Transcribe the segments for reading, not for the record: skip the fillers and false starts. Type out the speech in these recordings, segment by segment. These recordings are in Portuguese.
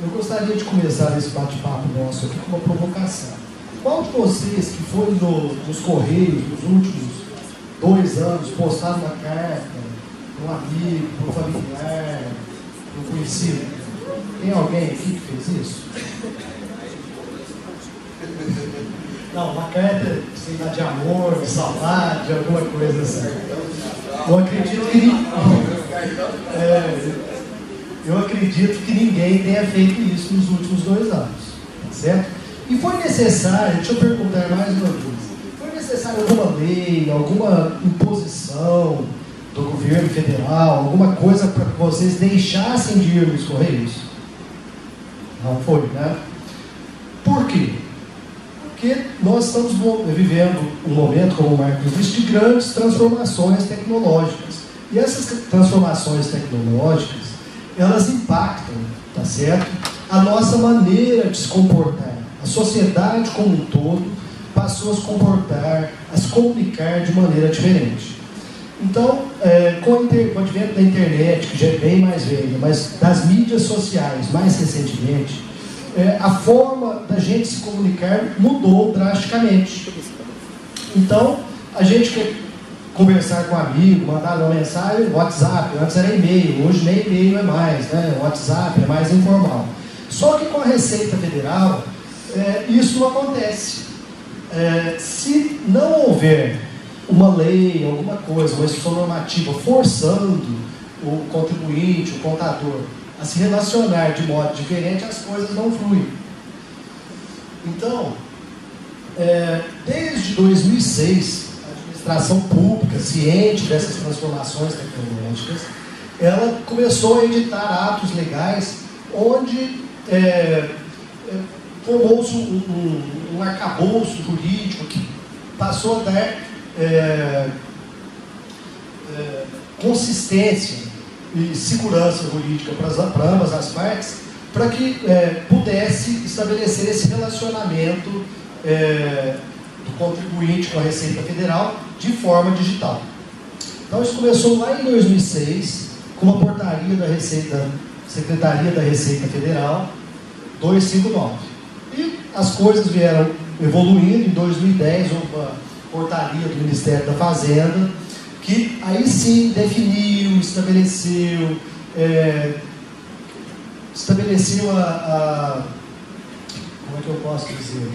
eu gostaria de começar esse bate-papo nosso aqui com uma provocação. Qual de vocês que foi nos Correios nos últimos 2 anos postaram uma carta para um amigo, para um familiar, para um conhecido? Tem alguém aqui que fez isso? Não, uma carta, sei lá, de amor, de saudade, alguma coisa assim. Eu acredito que ninguém tenha feito isso nos últimos 2 anos, tá certo? E foi necessário, deixa eu perguntar mais uma vez, foi necessário alguma lei, alguma imposição do governo federal, alguma coisa para que vocês deixassem de ir nos Correios? Não foi, né? Por quê? Porque nós estamos vivendo um momento, como o Marcos disse, de grandes transformações tecnológicas. E essas transformações tecnológicas, elas impactam, tá certo? A nossa maneira de se comportar. A sociedade como um todo passou a se comportar, a se comunicar de maneira diferente. Então, com o advento da internet, que já é bem mais velha, mas das mídias sociais mais recentemente, a forma da gente se comunicar mudou drasticamente. Então, a gente quer conversar com um amigo, mandar uma mensagem, WhatsApp, antes era e-mail, hoje nem e-mail é mais, né? WhatsApp é mais informal. Só que com a Receita Federal, isso não acontece. Se não houver uma lei, alguma coisa, uma instituição normativa forçando o contribuinte, o contador, a se relacionar de modo diferente, as coisas não fluem. Então, desde 2006, a administração pública, ciente dessas transformações tecnológicas, ela começou a editar atos legais onde formou-se um arcabouço jurídico que passou a dar consistência e segurança jurídica para ambas as partes, para que pudesse estabelecer esse relacionamento do contribuinte com a Receita Federal de forma digital. Então isso começou lá em 2006, com uma portaria da Secretaria da Receita Federal 259. E as coisas vieram evoluindo. Em 2010 houve uma portaria do Ministério da Fazenda, que aí sim definiu, estabeleceu como é que eu posso dizer?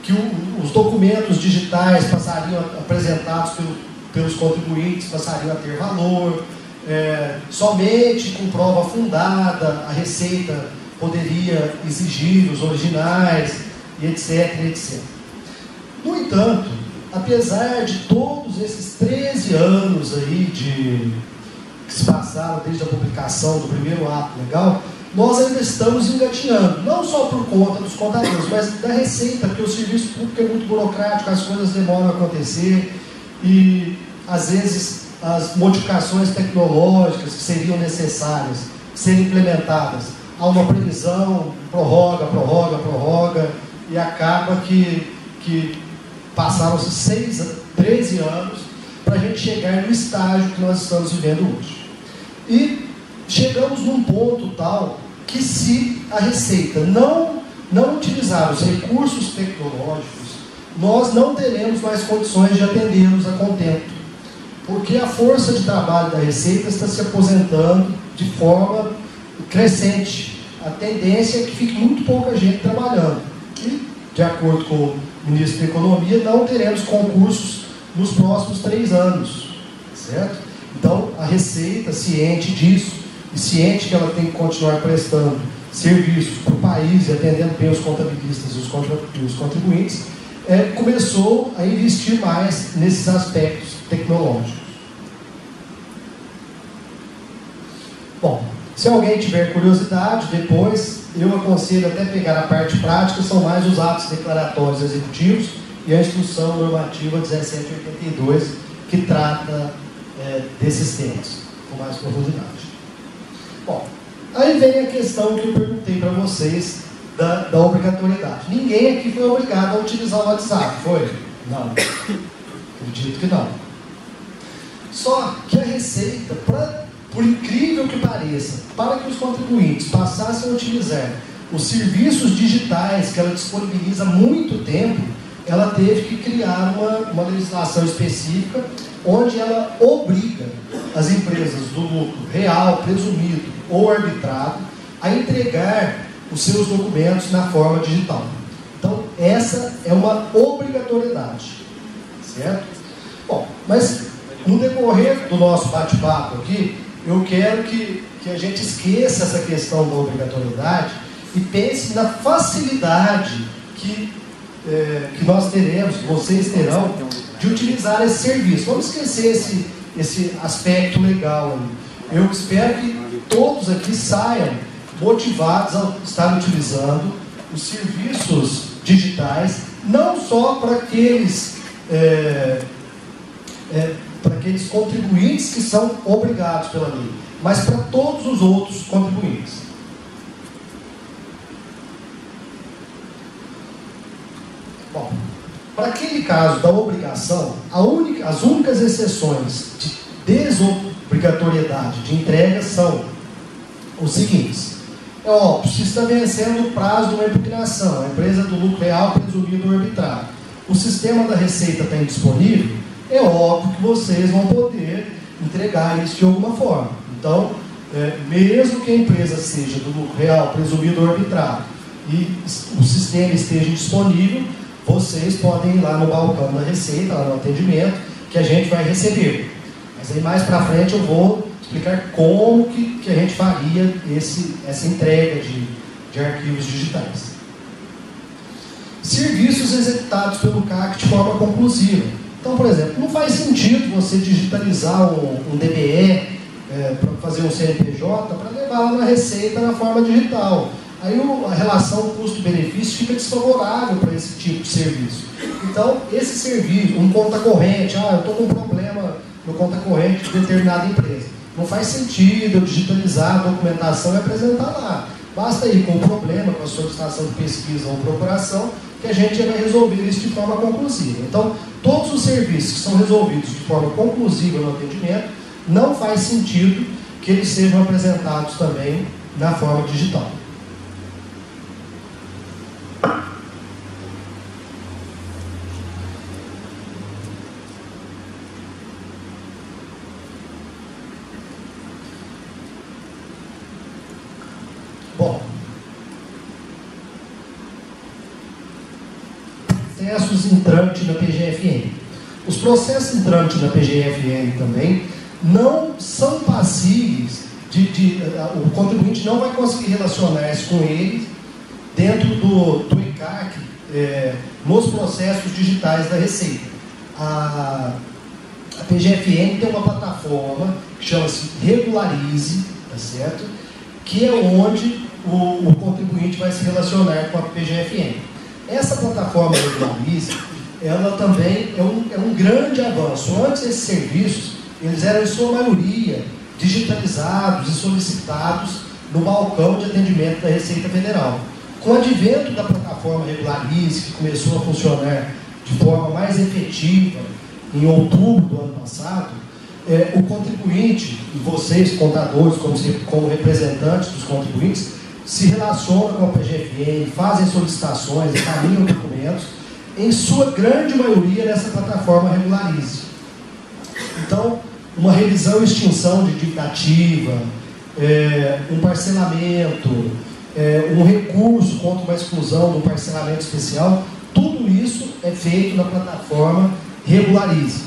Que os documentos digitais passariam, apresentados pelos contribuintes, passariam a ter valor, somente com prova fundada a Receita poderia exigir os originais, e etc, etc. No entanto, apesar de todos esses 13 anos aí que se passaram desde a publicação do primeiro ato legal, nós ainda estamos engatinhando, não só por conta dos contadores, mas da Receita, porque o serviço público é muito burocrático, as coisas demoram a acontecer e, às vezes, as modificações tecnológicas que seriam necessárias serem implementadas, há uma previsão, prorroga, e acaba que passaram-se 13 anos para a gente chegar no estágio que nós estamos vivendo hoje. E chegamos num ponto tal que, se a Receita não utilizar os recursos tecnológicos, nós não teremos mais condições de atendê-los a contento, porque a força de trabalho da Receita está se aposentando de forma crescente. A tendência é que fique muito pouca gente trabalhando. E, de acordo com o ministro da Economia, não teremos concursos nos próximos 3 anos, certo? Então, a Receita, ciente disso, e ciente que ela tem que continuar prestando serviços para o país e atendendo bem os contabilistas e os contribuintes, começou a investir mais nesses aspectos tecnológicos. Bom, se alguém tiver curiosidade, depois eu aconselho até pegar a parte prática, são mais os atos declaratórios executivos e a instrução normativa 1782, que trata desses temas com mais profundidade. Bom, aí vem a questão que eu perguntei para vocês da obrigatoriedade. Ninguém aqui foi obrigado a utilizar o WhatsApp, foi? Não. Acredito que não. Só que a Receita, para por incrível que pareça, para que os contribuintes passassem a utilizar os serviços digitais que ela disponibiliza há muito tempo, ela teve que criar uma legislação específica onde ela obriga as empresas do lucro real, presumido ou arbitrado a entregar os seus documentos na forma digital. Então, essa é uma obrigatoriedade, certo? Bom, mas no decorrer do nosso bate-papo aqui, eu quero que a gente esqueça essa questão da obrigatoriedade e pense na facilidade que nós teremos, que vocês terão, de utilizar esse serviço. Vamos esquecer esse aspecto legal aí. Eu espero que todos aqui saiam motivados a estar utilizando os serviços digitais, não só para aqueles contribuintes que são obrigados pela lei, mas para todos os outros contribuintes. Bom, para aquele caso da obrigação, as únicas exceções de desobrigatoriedade de entrega são os seguintes. É óbvio, se está vencendo o prazo de uma impugnação, a empresa do lucro real presumido ou arbitrado, o sistema da Receita está indisponível, é óbvio que vocês vão poder entregar isso de alguma forma. Então, mesmo que a empresa seja do lucro real presumido ou arbitrado e o sistema esteja disponível, vocês podem ir lá no balcão da Receita, lá no atendimento, que a gente vai receber. Mas aí mais para frente eu vou explicar como que a gente faria essa entrega de arquivos digitais. Serviços executados pelo CAC de forma conclusiva. Então, por exemplo, não faz sentido você digitalizar um DBE para fazer um CNPJ para levar lá na Receita na forma digital. Aí a relação custo-benefício fica desfavorável para esse tipo de serviço. Então, esse serviço, um conta corrente, eu estou com um problema no conta corrente de determinada empresa. Não faz sentido eu digitalizar a documentação e apresentar lá. Basta ir com o problema, com a solicitação de pesquisa ou procuração, que a gente vai resolver isso de forma conclusiva. Então, todos os serviços que são resolvidos de forma conclusiva no atendimento, não faz sentido que eles sejam apresentados também na forma digital. Bom, processos em trâmite na PGFN. Os processos em trâmite na PGFN também não são passíveis o contribuinte não vai conseguir relacionar-se com ele dentro do ICAC nos processos digitais da Receita. A PGFN tem uma plataforma que chama-se Regularize, tá certo? Que é onde o contribuinte vai se relacionar com a PGFN. Essa plataforma Regularize, ela também é um grande avanço. Antes, esses serviços, eles eram em sua maioria digitalizados e solicitados no balcão de atendimento da Receita Federal. Com o advento da plataforma Regularize, que começou a funcionar de forma mais efetiva em outubro do ano passado, o contribuinte, e vocês, contadores, como representantes dos contribuintes, se relacionam com a PGFN, fazem solicitações, encaminham documentos, em sua grande maioria nessa plataforma Regularize. Então, uma revisão e extinção de dívida ativa, um parcelamento, um recurso contra uma exclusão de um parcelamento especial, tudo isso é feito na plataforma Regularize.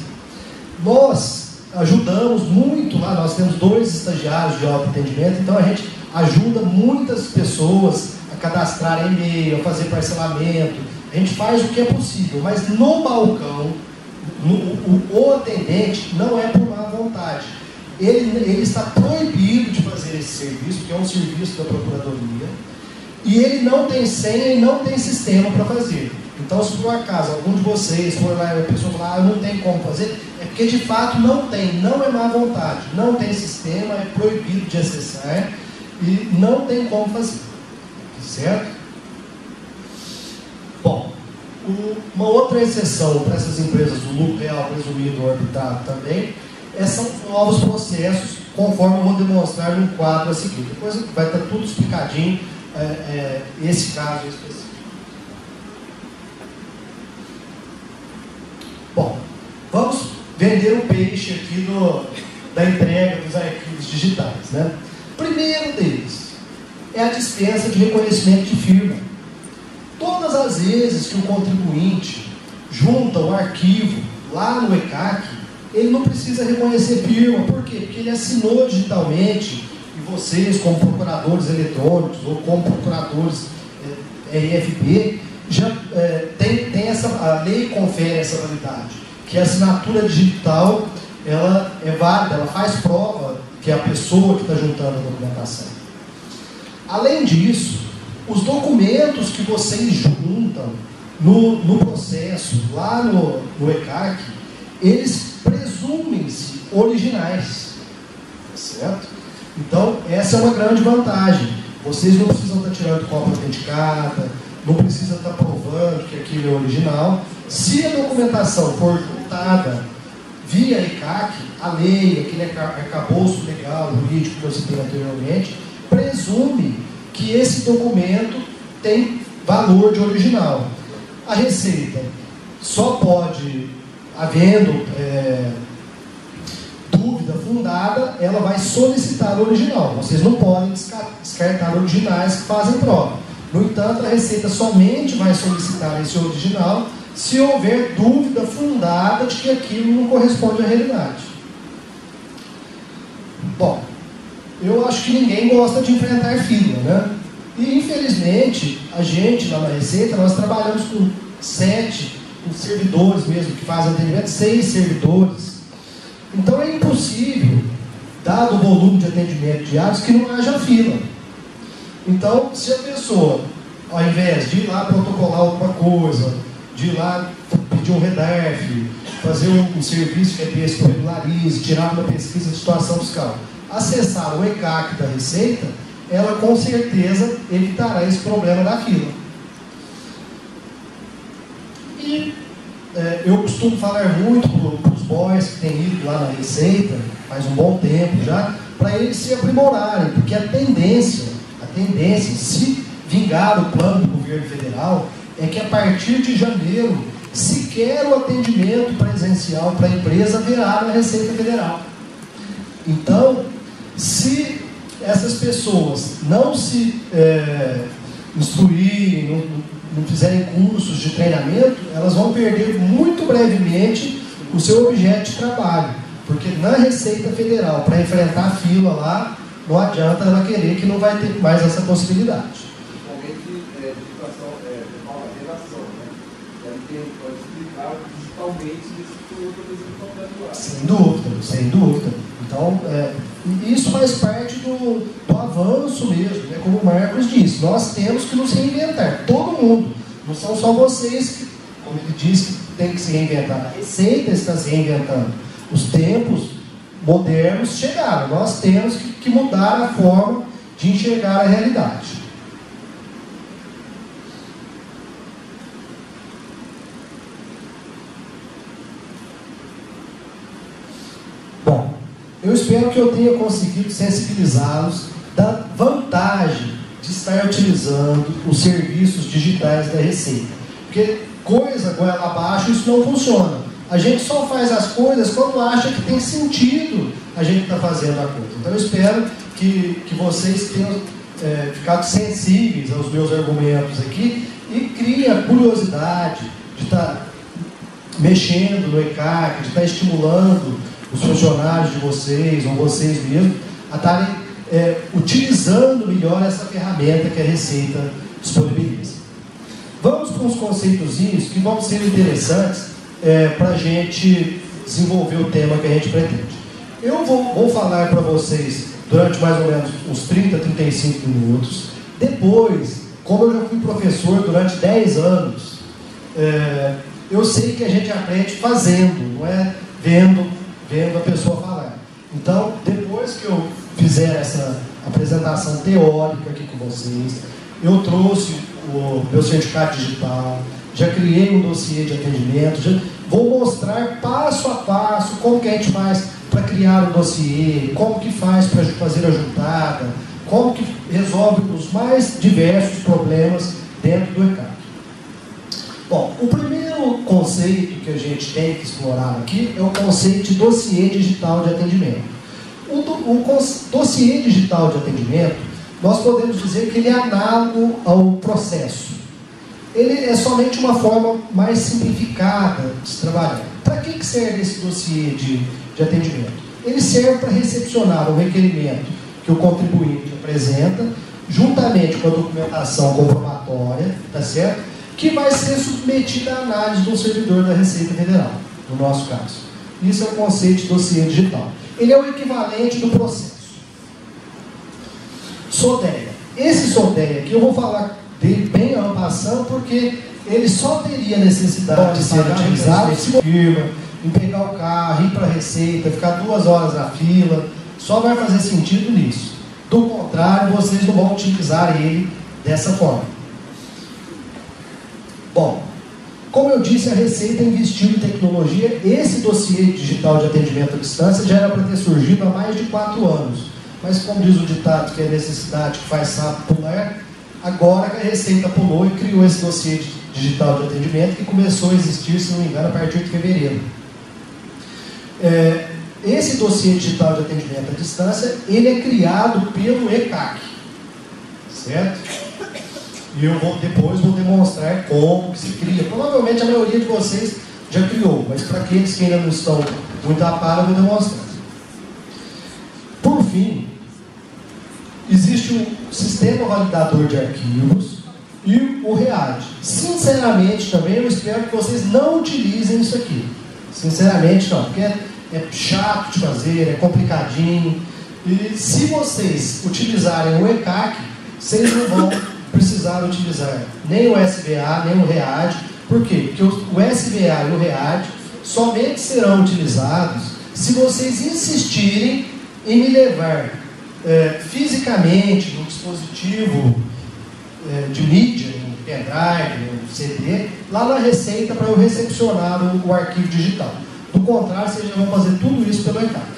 Nós ajudamos muito lá, nós temos 2 estagiários de autoatendimento, então a gente ajuda muitas pessoas a cadastrar e-mail, a fazer parcelamento, a gente faz o que é possível, mas no balcão, o atendente não é por má vontade. Ele está proibido de fazer esse serviço, que é um serviço da Procuradoria, e ele não tem senha e não tem sistema para fazer. Então, se por acaso algum de vocês for lá e a pessoa falar, eu não tenho como fazer, é porque de fato não tem, não é má vontade, não tem sistema, é proibido de acessar e não tem como fazer. Certo? Bom, uma outra exceção para essas empresas do lucro real presumido ou arbitrado também são novos processos conforme eu vou demonstrar no quadro a seguir. Depois vai estar tudo explicadinho, esse caso específico. Bom, vamos vender o peixe aqui da entrega dos arquivos digitais, né? Primeiro deles é a dispensa de reconhecimento de firma. Todas as vezes que o contribuinte junta o arquivo lá no ECAC, ele não precisa reconhecer firma. Por quê? Porque ele assinou digitalmente, e vocês, como procuradores eletrônicos ou como procuradores RFP, já tem a lei confere essa validade, que a assinatura digital ela é válida, ela faz prova que é a pessoa que está juntando a documentação. Além disso, os documentos que vocês juntam no processo, lá no ECAC, eles presumem-se originais, certo? Então, essa é uma grande vantagem. Vocês não precisam estar tirando cópia autenticada, não precisam estar provando que aquilo é original. Se a documentação for juntada via ECAC, a lei, aquele arcabouço legal, jurídico que eu citei anteriormente, presume que esse documento tem valor de original. A Receita só pode, havendo dúvida fundada, ela vai solicitar o original. Vocês não podem descartar originais que fazem prova. No entanto, a Receita somente vai solicitar esse original se houver dúvida fundada de que aquilo não corresponde à realidade. Bom, eu acho que ninguém gosta de enfrentar fila, né? E, infelizmente, a gente lá na Receita, nós trabalhamos com 7 servidores mesmo, que fazem atendimento, 6 servidores. Então, é impossível, dado o volume de atendimento diários, que não haja fila. Então, se a pessoa, ao invés de ir lá protocolar alguma coisa, de ir lá pedir um REDERF, fazer um serviço que é desse que regularize, tirar uma pesquisa de situação fiscal, acessar o ECAC da Receita, ela com certeza evitará esse problema da fila. E eu costumo falar muito para os boys que têm ido lá na Receita, faz um bom tempo já, para eles se aprimorarem, porque a tendência, se vingar o plano do governo federal, é que a partir de janeiro, sequer o atendimento presencial para a empresa virá na Receita Federal. Então, se essas pessoas não se instruírem, não fizerem cursos de treinamento, elas vão perder muito brevemente o seu objeto de trabalho. Porque na Receita Federal, para enfrentar a fila lá, não adianta ela querer que não vai ter mais essa possibilidade. Sem dúvida, sem dúvida. Então, isso faz parte do avanço mesmo, né? Como o Marcos disse, nós temos que nos reinventar, todo mundo. Não são só vocês que, como ele disse, que tem que se reinventar. A Receita está se reinventando. Os tempos modernos chegaram. Nós temos que mudar a forma de enxergar a realidade. Bom, eu espero que eu tenha conseguido sensibilizá-los da vantagem de estar utilizando os serviços digitais da Receita. Porque coisa goela abaixo, isso não funciona. A gente só faz as coisas quando acha que tem sentido a gente estar fazendo a coisa. Então eu espero que vocês tenham ficado sensíveis aos meus argumentos aqui e criem a curiosidade de estar mexendo no ECAC, de estar estimulando os funcionários de vocês, ou vocês mesmos, a estarem utilizando melhor essa ferramenta que a Receita disponibiliza. Vamos para uns conceitozinhos que vão ser interessantes para a gente desenvolver o tema que a gente pretende. Eu vou falar para vocês durante mais ou menos uns 30, 35 minutos. Depois, como eu já fui professor durante 10 anos, eu sei que a gente aprende fazendo, não é vendo a pessoa falar. Então, depois que eu fizer essa apresentação teórica aqui com vocês, eu trouxe o meu certificado digital, já criei um dossiê de atendimento, já vou mostrar passo a passo como que a gente faz para criar um dossiê, como que faz para fazer a juntada, como que resolve os mais diversos problemas dentro do ECAC. Bom, o primeiro conceito que a gente tem que explorar aqui é o conceito de dossiê digital de atendimento. O dossiê digital de atendimento, nós podemos dizer que ele é análogo ao processo. Ele é somente uma forma mais simplificada de se trabalhar. Para que serve esse dossiê de atendimento? Ele serve para recepcionar o requerimento que o contribuinte apresenta, juntamente com a documentação comprobatória, tá certo? Que vai ser submetida à análise do servidor da Receita Federal, no nosso caso. Isso é o conceito de dossiê digital. Ele é o equivalente do processo. SODEA. Esse SODEA aqui eu vou falar dele bem en passant, porque ele só teria necessidade de ser utilizado se firma, em pegar o carro, ir para a Receita, ficar 2 horas na fila, só vai fazer sentido nisso. Do contrário, vocês não vão utilizar ele dessa forma. Bom, como eu disse, a Receita investiu em tecnologia. Esse dossiê digital de atendimento à distância já era para ter surgido há mais de 4 anos. Mas como diz o ditado que é necessidade que faz sapo pular, agora que a Receita pulou e criou esse dossiê digital de atendimento que começou a existir, se não me engano, a partir de fevereiro. Esse dossiê digital de atendimento à distância, ele é criado pelo ECAC, certo? E eu depois vou demonstrar como que se cria. Provavelmente a maioria de vocês já criou, mas para aqueles que ainda não estão muito a par, eu vou demonstrar. Por fim, existe o sistema validador de arquivos e o READ. Sinceramente também, eu espero que vocês não utilizem isso aqui. Sinceramente não, porque é chato de fazer, é complicadinho. E se vocês utilizarem o ECAC, vocês não vão precisar utilizar nem o SVA, nem o READ. Por quê? Porque o SVA e o READ somente serão utilizados se vocês insistirem em me levar fisicamente no dispositivo de mídia, no pendrive, no CD, lá na Receita para eu recepcionar o arquivo digital. Do contrário, vocês já vão fazer tudo isso pelo ECAC.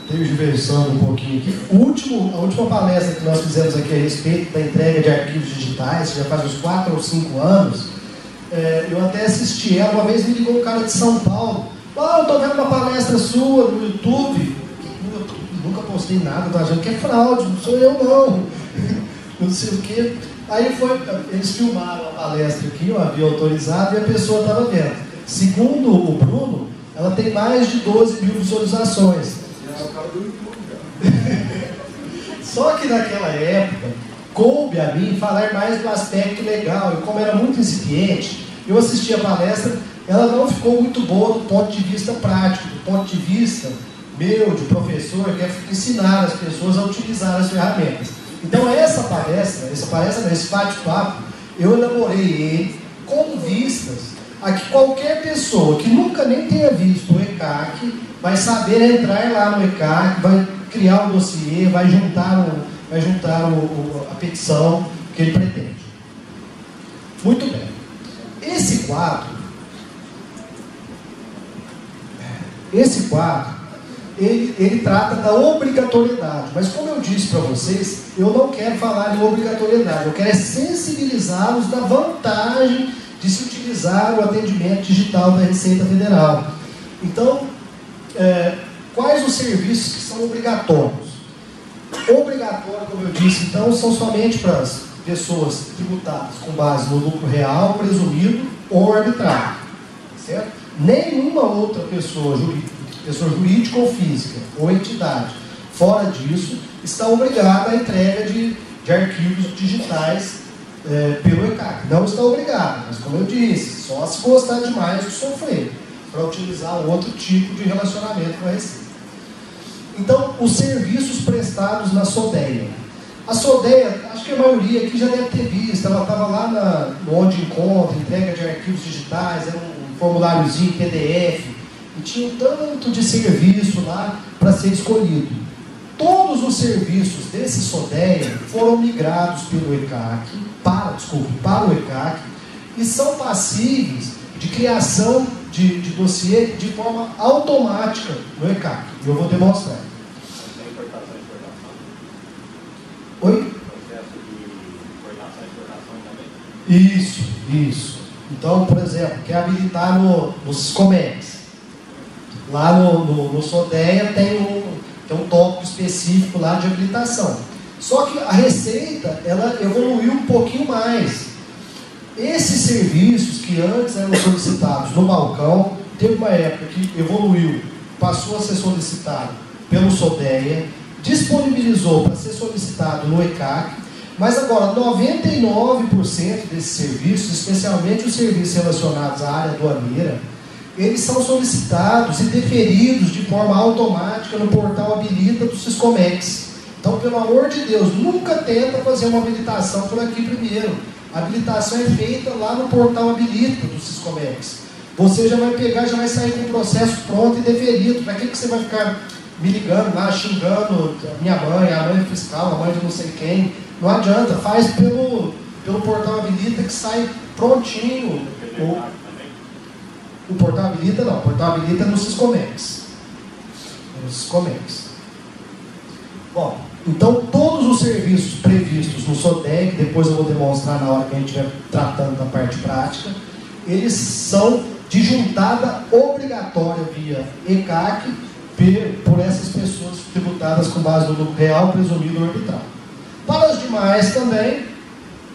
Tergiversando um pouquinho aqui. A última palestra que nós fizemos aqui a respeito da entrega de arquivos digitais, que já faz uns 4 ou 5 anos, eu até assisti ela. Uma vez me ligou um cara de São Paulo. Eu estou vendo uma palestra sua no YouTube. Nunca postei nada, estou achando que é fraude, não sou eu não. Não sei o quê. Aí eles filmaram a palestra aqui, eu havia autorizado, e a pessoa estava vendo. Segundo o Bruno, ela tem mais de 12 mil visualizações. Só que naquela época coube a mim falar mais do aspecto legal, e como era muito incipiente, eu assisti a palestra, ela não ficou muito boa do ponto de vista prático, do ponto de vista meu, de professor, que é ensinar as pessoas a utilizar as ferramentas. Então esse bate-papo, eu elaborei ele com vistas a que qualquer pessoa que nunca nem tenha visto o ECAC vai saber entrar lá no ECAC, vai criar um dossiê, vai juntar a petição que ele pretende. Muito bem. Esse quadro, ele trata da obrigatoriedade, mas como eu disse para vocês, eu não quero falar em obrigatoriedade, eu quero sensibilizá-los da vantagem de se utilizar o atendimento digital da Receita Federal. Então, quais os serviços que são obrigatórios? Obrigatório, como eu disse, então, são somente para as pessoas tributadas com base no lucro real, presumido ou arbitrário, certo? Nenhuma outra pessoa jurídica ou física, ou entidade, fora disso, está obrigada à entrega de arquivos digitais pelo ECAC. Não está obrigada, mas como eu disse, só se gostar demais de sofrer, para utilizar outro tipo de relacionamento com a Receita. Então, os serviços prestados na SODEA. A SODEA, acho que a maioria aqui já deve ter visto, ela estava lá no Onde Encontra, entrega de arquivos digitais, era um formuláriozinho PDF, e tinha um tanto de serviço lá para ser escolhido. Todos os serviços desse SODEA foram migrados pelo ECAC, para o ECAC, e são passíveis de criação de dossiê de forma automática no ECAC. E eu vou demonstrar. Tem importação e exportação? Oi? Processo de importação e exportação também? Isso. Então, por exemplo, quer habilitar no Siscomex. Lá no SODEA tem um tópico específico lá de habilitação. Só que a Receita, ela evoluiu um pouquinho mais. Esses serviços que antes eram solicitados no balcão, teve uma época que evoluiu, passou a ser solicitado pelo SODEA, disponibilizou para ser solicitado no ECAC, mas agora 99% desses serviços, especialmente os serviços relacionados à área aduaneira, eles são solicitados e deferidos de forma automática no portal Habilita do Siscomex. Então, pelo amor de Deus, nunca tenta fazer uma habilitação por aqui primeiro. A habilitação é feita lá no portal Habilita do Siscomex. Você já vai pegar, já vai sair com o processo pronto e deferido. Para que você vai ficar me ligando lá, xingando a minha mãe, a mãe fiscal, a mãe de não sei quem? Não adianta, faz pelo portal Habilita que sai prontinho. O portal Habilita não, o portal Habilita é no Siscomex. No Siscomex. Bom, então todos os serviços previstos no SODEA, que depois eu vou demonstrar na hora que a gente estiver tratando da parte prática, eles são de juntada obrigatória via ECAC por essas pessoas tributadas com base no lucro real, presumido ou arbitral. Para os demais também,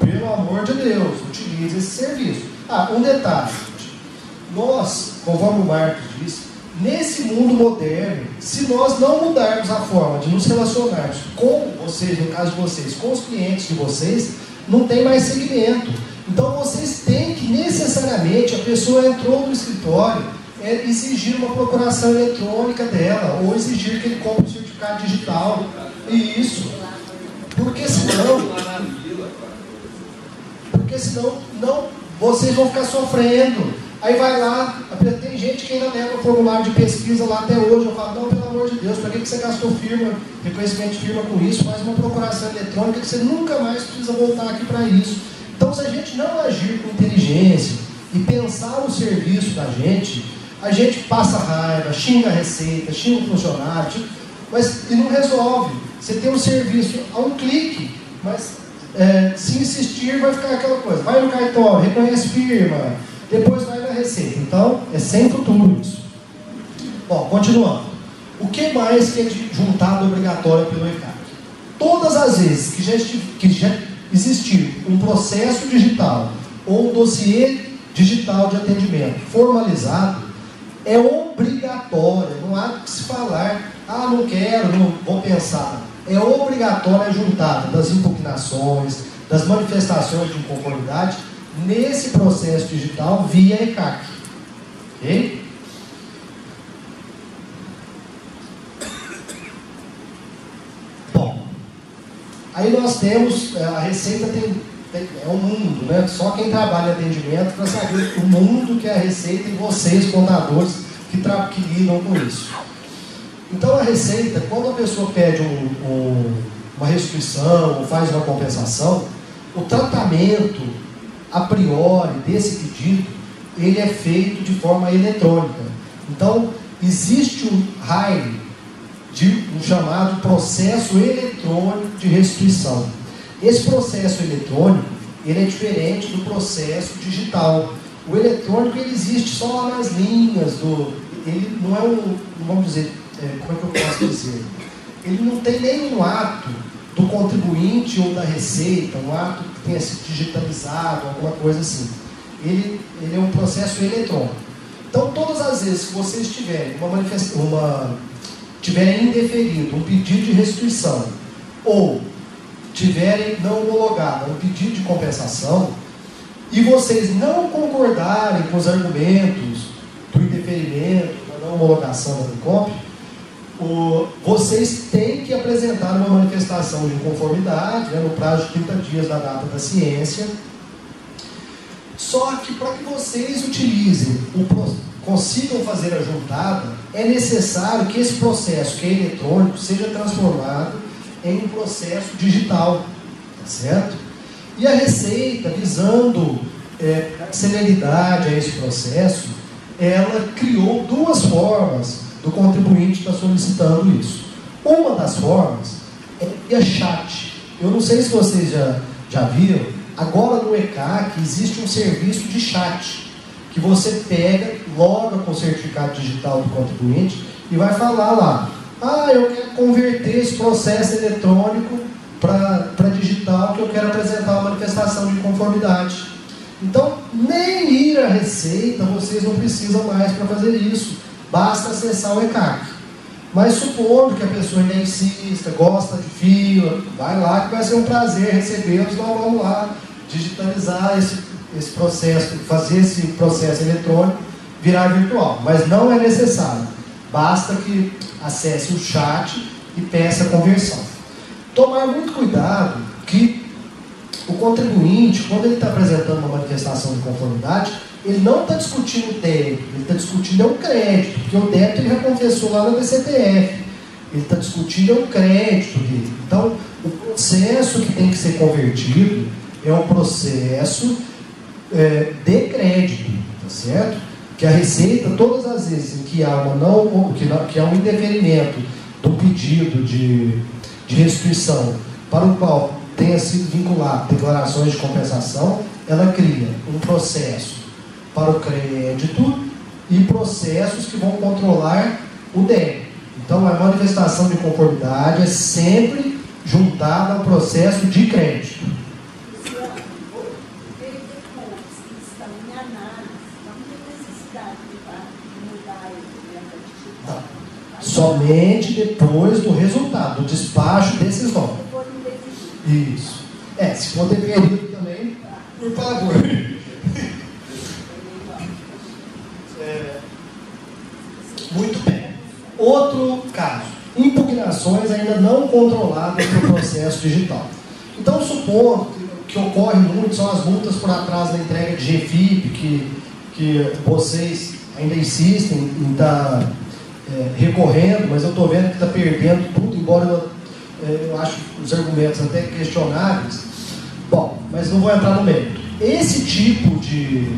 pelo amor de Deus, utilize esse serviço. Um detalhe. Nós, conforme o Marcos disse, nesse mundo moderno, se nós não mudarmos a forma de nos relacionarmos com vocês, no caso de vocês, com os clientes de vocês, não tem mais segmento. Então vocês têm que necessariamente, a pessoa entrou no escritório, exigir uma procuração eletrônica dela, ou exigir que ele compre um certificado digital. E isso. Porque senão não, vocês vão ficar sofrendo. Aí vai lá, tem gente que ainda leva o formulário de pesquisa lá até hoje. Eu falo, não, pelo amor de Deus, para que você gastou reconhecimento de firma com isso? Faz uma procuração eletrônica que você nunca mais precisa voltar aqui para isso. Então, se a gente não agir com inteligência e pensar no serviço da gente, a gente passa raiva, xinga a Receita, xinga o funcionário, mas e não resolve. Você tem um serviço a um clique, mas se insistir vai ficar aquela coisa. Vai no cartório, reconhece firma, depois vai na Receita. Então, é sem futuro isso. Bom, continuando. O que mais que é de juntada obrigatória pelo ECAC? Todas as vezes que já existir um processo digital ou um dossiê digital de atendimento formalizado, é obrigatório, não há que se falar, não quero, não vou pensar. É obrigatória a juntada das impugnações, das manifestações de inconformidade, nesse processo digital via ECAC. Ok? Bom, aí nós temos, a Receita é um mundo, né? Só quem trabalha em atendimento para saber o mundo que é a Receita e vocês, contadores, que lidam com isso. Então a Receita, quando a pessoa pede uma restituição ou faz uma compensação, o tratamento a priori desse pedido, ele é feito de forma eletrônica. Então, existe um RAI, um chamado processo eletrônico de restituição. Esse processo eletrônico, ele é diferente do processo digital. O eletrônico, ele existe só lá nas linhas, ele não é vamos dizer, como é que eu posso dizer? Ele não tem nenhum ato do contribuinte ou da Receita, um ato que tenha sido digitalizado, alguma coisa assim. Ele é um processo eletrônico. Então, todas as vezes que vocês tiverem indeferido um pedido de restituição ou tiverem não homologado um pedido de compensação e vocês não concordarem com os argumentos do indeferimento, da não homologação da DECOMP, vocês têm que apresentar uma manifestação de inconformidade, no prazo de 30 dias da data da ciência. Só que para que vocês utilizem consigam fazer a juntada, é necessário que esse processo, que é eletrônico, seja transformado em um processo digital, tá certo? E a Receita, visando celeridade a esse processo, ela criou duas formas do contribuinte estar solicitando isso. Uma das formas é via chat. Eu não sei se vocês já viram, agora no ECAC existe um serviço de chat, que você pega, loga com o certificado digital do contribuinte e vai falar lá: eu quero converter esse processo eletrônico para digital, que eu quero apresentar uma manifestação de conformidade. Então, nem ir à Receita vocês não precisam mais para fazer isso, basta acessar o ECAC. Mas supondo que a pessoa ainda insista, gosta de fila, vai lá que vai ser um prazer recebê-los. Nós vamos lá digitalizar esse processo, fazer esse processo eletrônico virar virtual. Mas não é necessário, basta que acesse o chat e peça a conversão. Tomar muito cuidado que o contribuinte, quando ele está apresentando uma manifestação de conformidade, ele não está discutindo o débito, ele está discutindo o crédito, porque o débito ele já confessou lá na DCTF, ele está discutindo o crédito dele. Então, o processo que tem que ser convertido é um processo de crédito, tá certo? Que a Receita, todas as vezes em que há que há um indeferimento do pedido de restituição para o qual tenha sido vinculado declarações de compensação, ela cria um processo para o crédito e processos que vão controlar o débito. Então, a manifestação de conformidade é sempre juntada ao processo de crédito. Somente depois do resultado, do despacho desses nomes. Isso. Se for deferido também, por favor. Muito bem. Outro caso: impugnações ainda não controladas no processo digital. Então, supondo que ocorre muito são as multas por atraso na entrega de GFIP, que vocês ainda insistem em estar recorrendo, mas eu estou vendo que está perdendo tudo, embora eu acho os argumentos até questionáveis. Bom, mas não vou entrar no mérito. Esse tipo de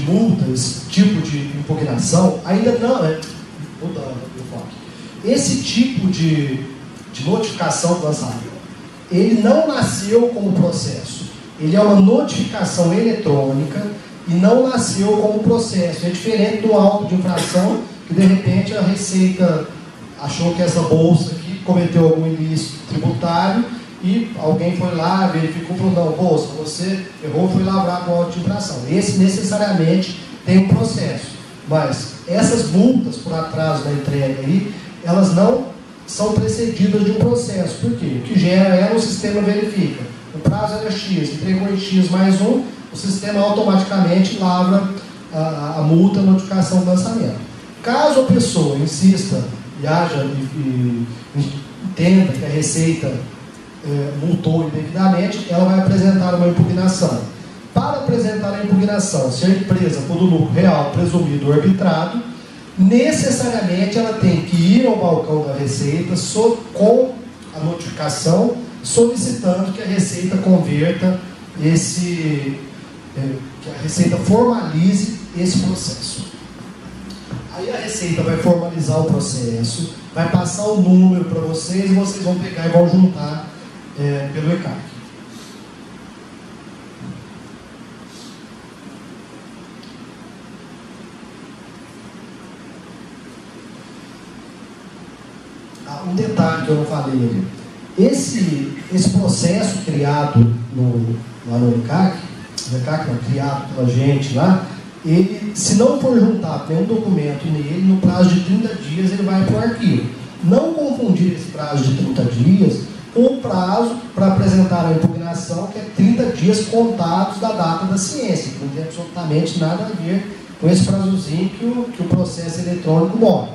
multa, esse tipo de impugnação, ainda não mudando o foco. Esse tipo de notificação do lançamento, ele não nasceu como processo. Ele é uma notificação eletrônica e não nasceu como processo. É diferente do auto de infração, que de repente a Receita achou que essa bolsa aqui cometeu algum ilícito tributário e alguém foi lá, verificou e falou: não, bolsa, você errou, foi lavrar com auto de infração. Esse necessariamente tem um processo. Mas essas multas por atraso na entrega aí, elas não são precedidas de um processo. Por quê? O que gera ela, o sistema verifica. O prazo era X, entregou em X mais 1, o sistema automaticamente lavra a multa, a notificação do lançamento. Caso a pessoa insista e haja e entenda que a Receita multou indevidamente, ela vai apresentar uma impugnação. Para apresentar a impugnação, se a empresa for do lucro real presumido ou arbitrado, necessariamente ela tem que ir ao balcão da Receita com a notificação, solicitando que a Receita converta que a Receita formalize esse processo. Aí a Receita vai formalizar o processo, vai passar o número para vocês e vocês vão pegar e vão juntar pelo ECAC. Um detalhe que eu não falei ali. Esse processo criado lá no ECAC não, criado pela gente lá, ele, se não for juntado nenhum documento nele, no prazo de 30 dias ele vai para o arquivo. Não confundir esse prazo de 30 dias com o prazo para apresentar a impugnação, que é 30 dias contados da data da ciência, que não tem absolutamente nada a ver com esse prazozinho que o processo eletrônico morre.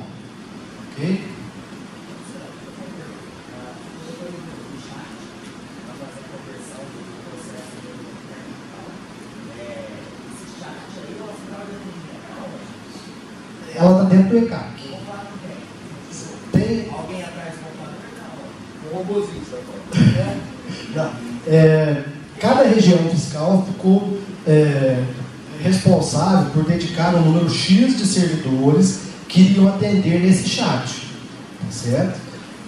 Ok? ela está dentro do ECAC. Tem Alguém atrás do um robôzinho, não. Cada região fiscal ficou responsável por dedicar um número X de servidores que iriam atender nesse chat, certo?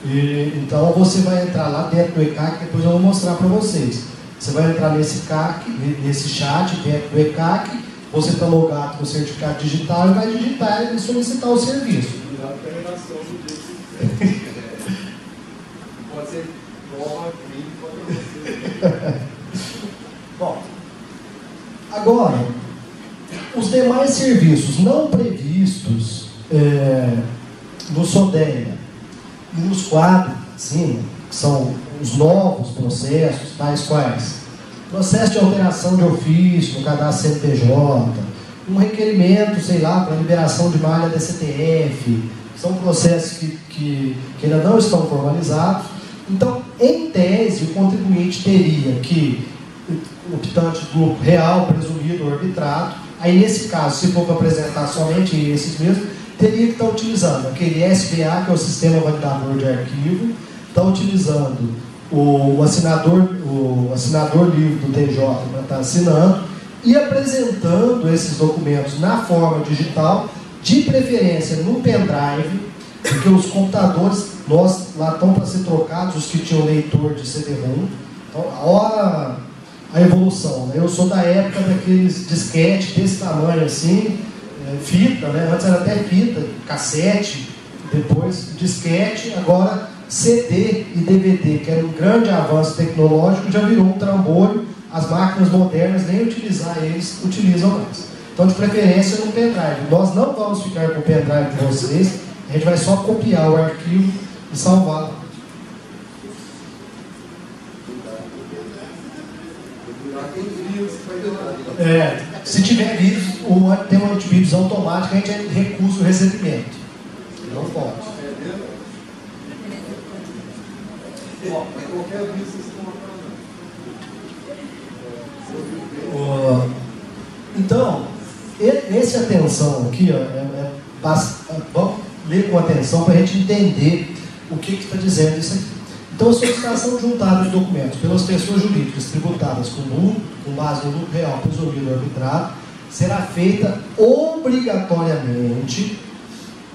Então você vai entrar lá dentro do ECAC, depois eu vou mostrar para vocês. Você vai entrar nesse chat dentro do ECAC, você está logado com o certificado digital e vai digitar e solicitar o serviço. Pode ser prova, crime, pode ser. Bom, agora, os demais serviços não previstos no SODEA e nos quadros, assim, que são os novos processos, tais quais processo de alteração de ofício no cadastro CNPJ, um requerimento, sei lá, para liberação de malha da CTF, são processos que ainda não estão formalizados. Então, em tese, o contribuinte teria que, optante do real, presumido ou arbitrado, aí nesse caso, se for para apresentar somente esses mesmos, teria que estar utilizando aquele SVA, que é o Sistema Validador de Arquivo, está utilizando o assinador livre do TJ para estar assinando e apresentando esses documentos na forma digital, de preferência no pendrive, porque os computadores lá estão para ser trocados, os que tinham leitor de CD-ROM. Então, olha a evolução, né? Eu sou da época daqueles disquete desse tamanho assim, fita, né? Antes era até fita, cassete, depois disquete, agora CD e DVD, que era um grande avanço tecnológico, já virou um trambolho. As máquinas modernas, nem utilizar eles, utilizam mais. Então, de preferência, no pendrive. Nós não vamos ficar com o pendrive de vocês, a gente vai só copiar o arquivo e salvá-lo. Se tiver vírus, tem um antivírus automático, a gente recusa o recebimento. Não pode. Então, essa atenção aqui, vamos ler com atenção para a gente entender o que está dizendo isso aqui. Então, a solicitação juntada de documentos pelas pessoas jurídicas tributadas com base no lucro real presumido ou arbitrado será feita obrigatoriamente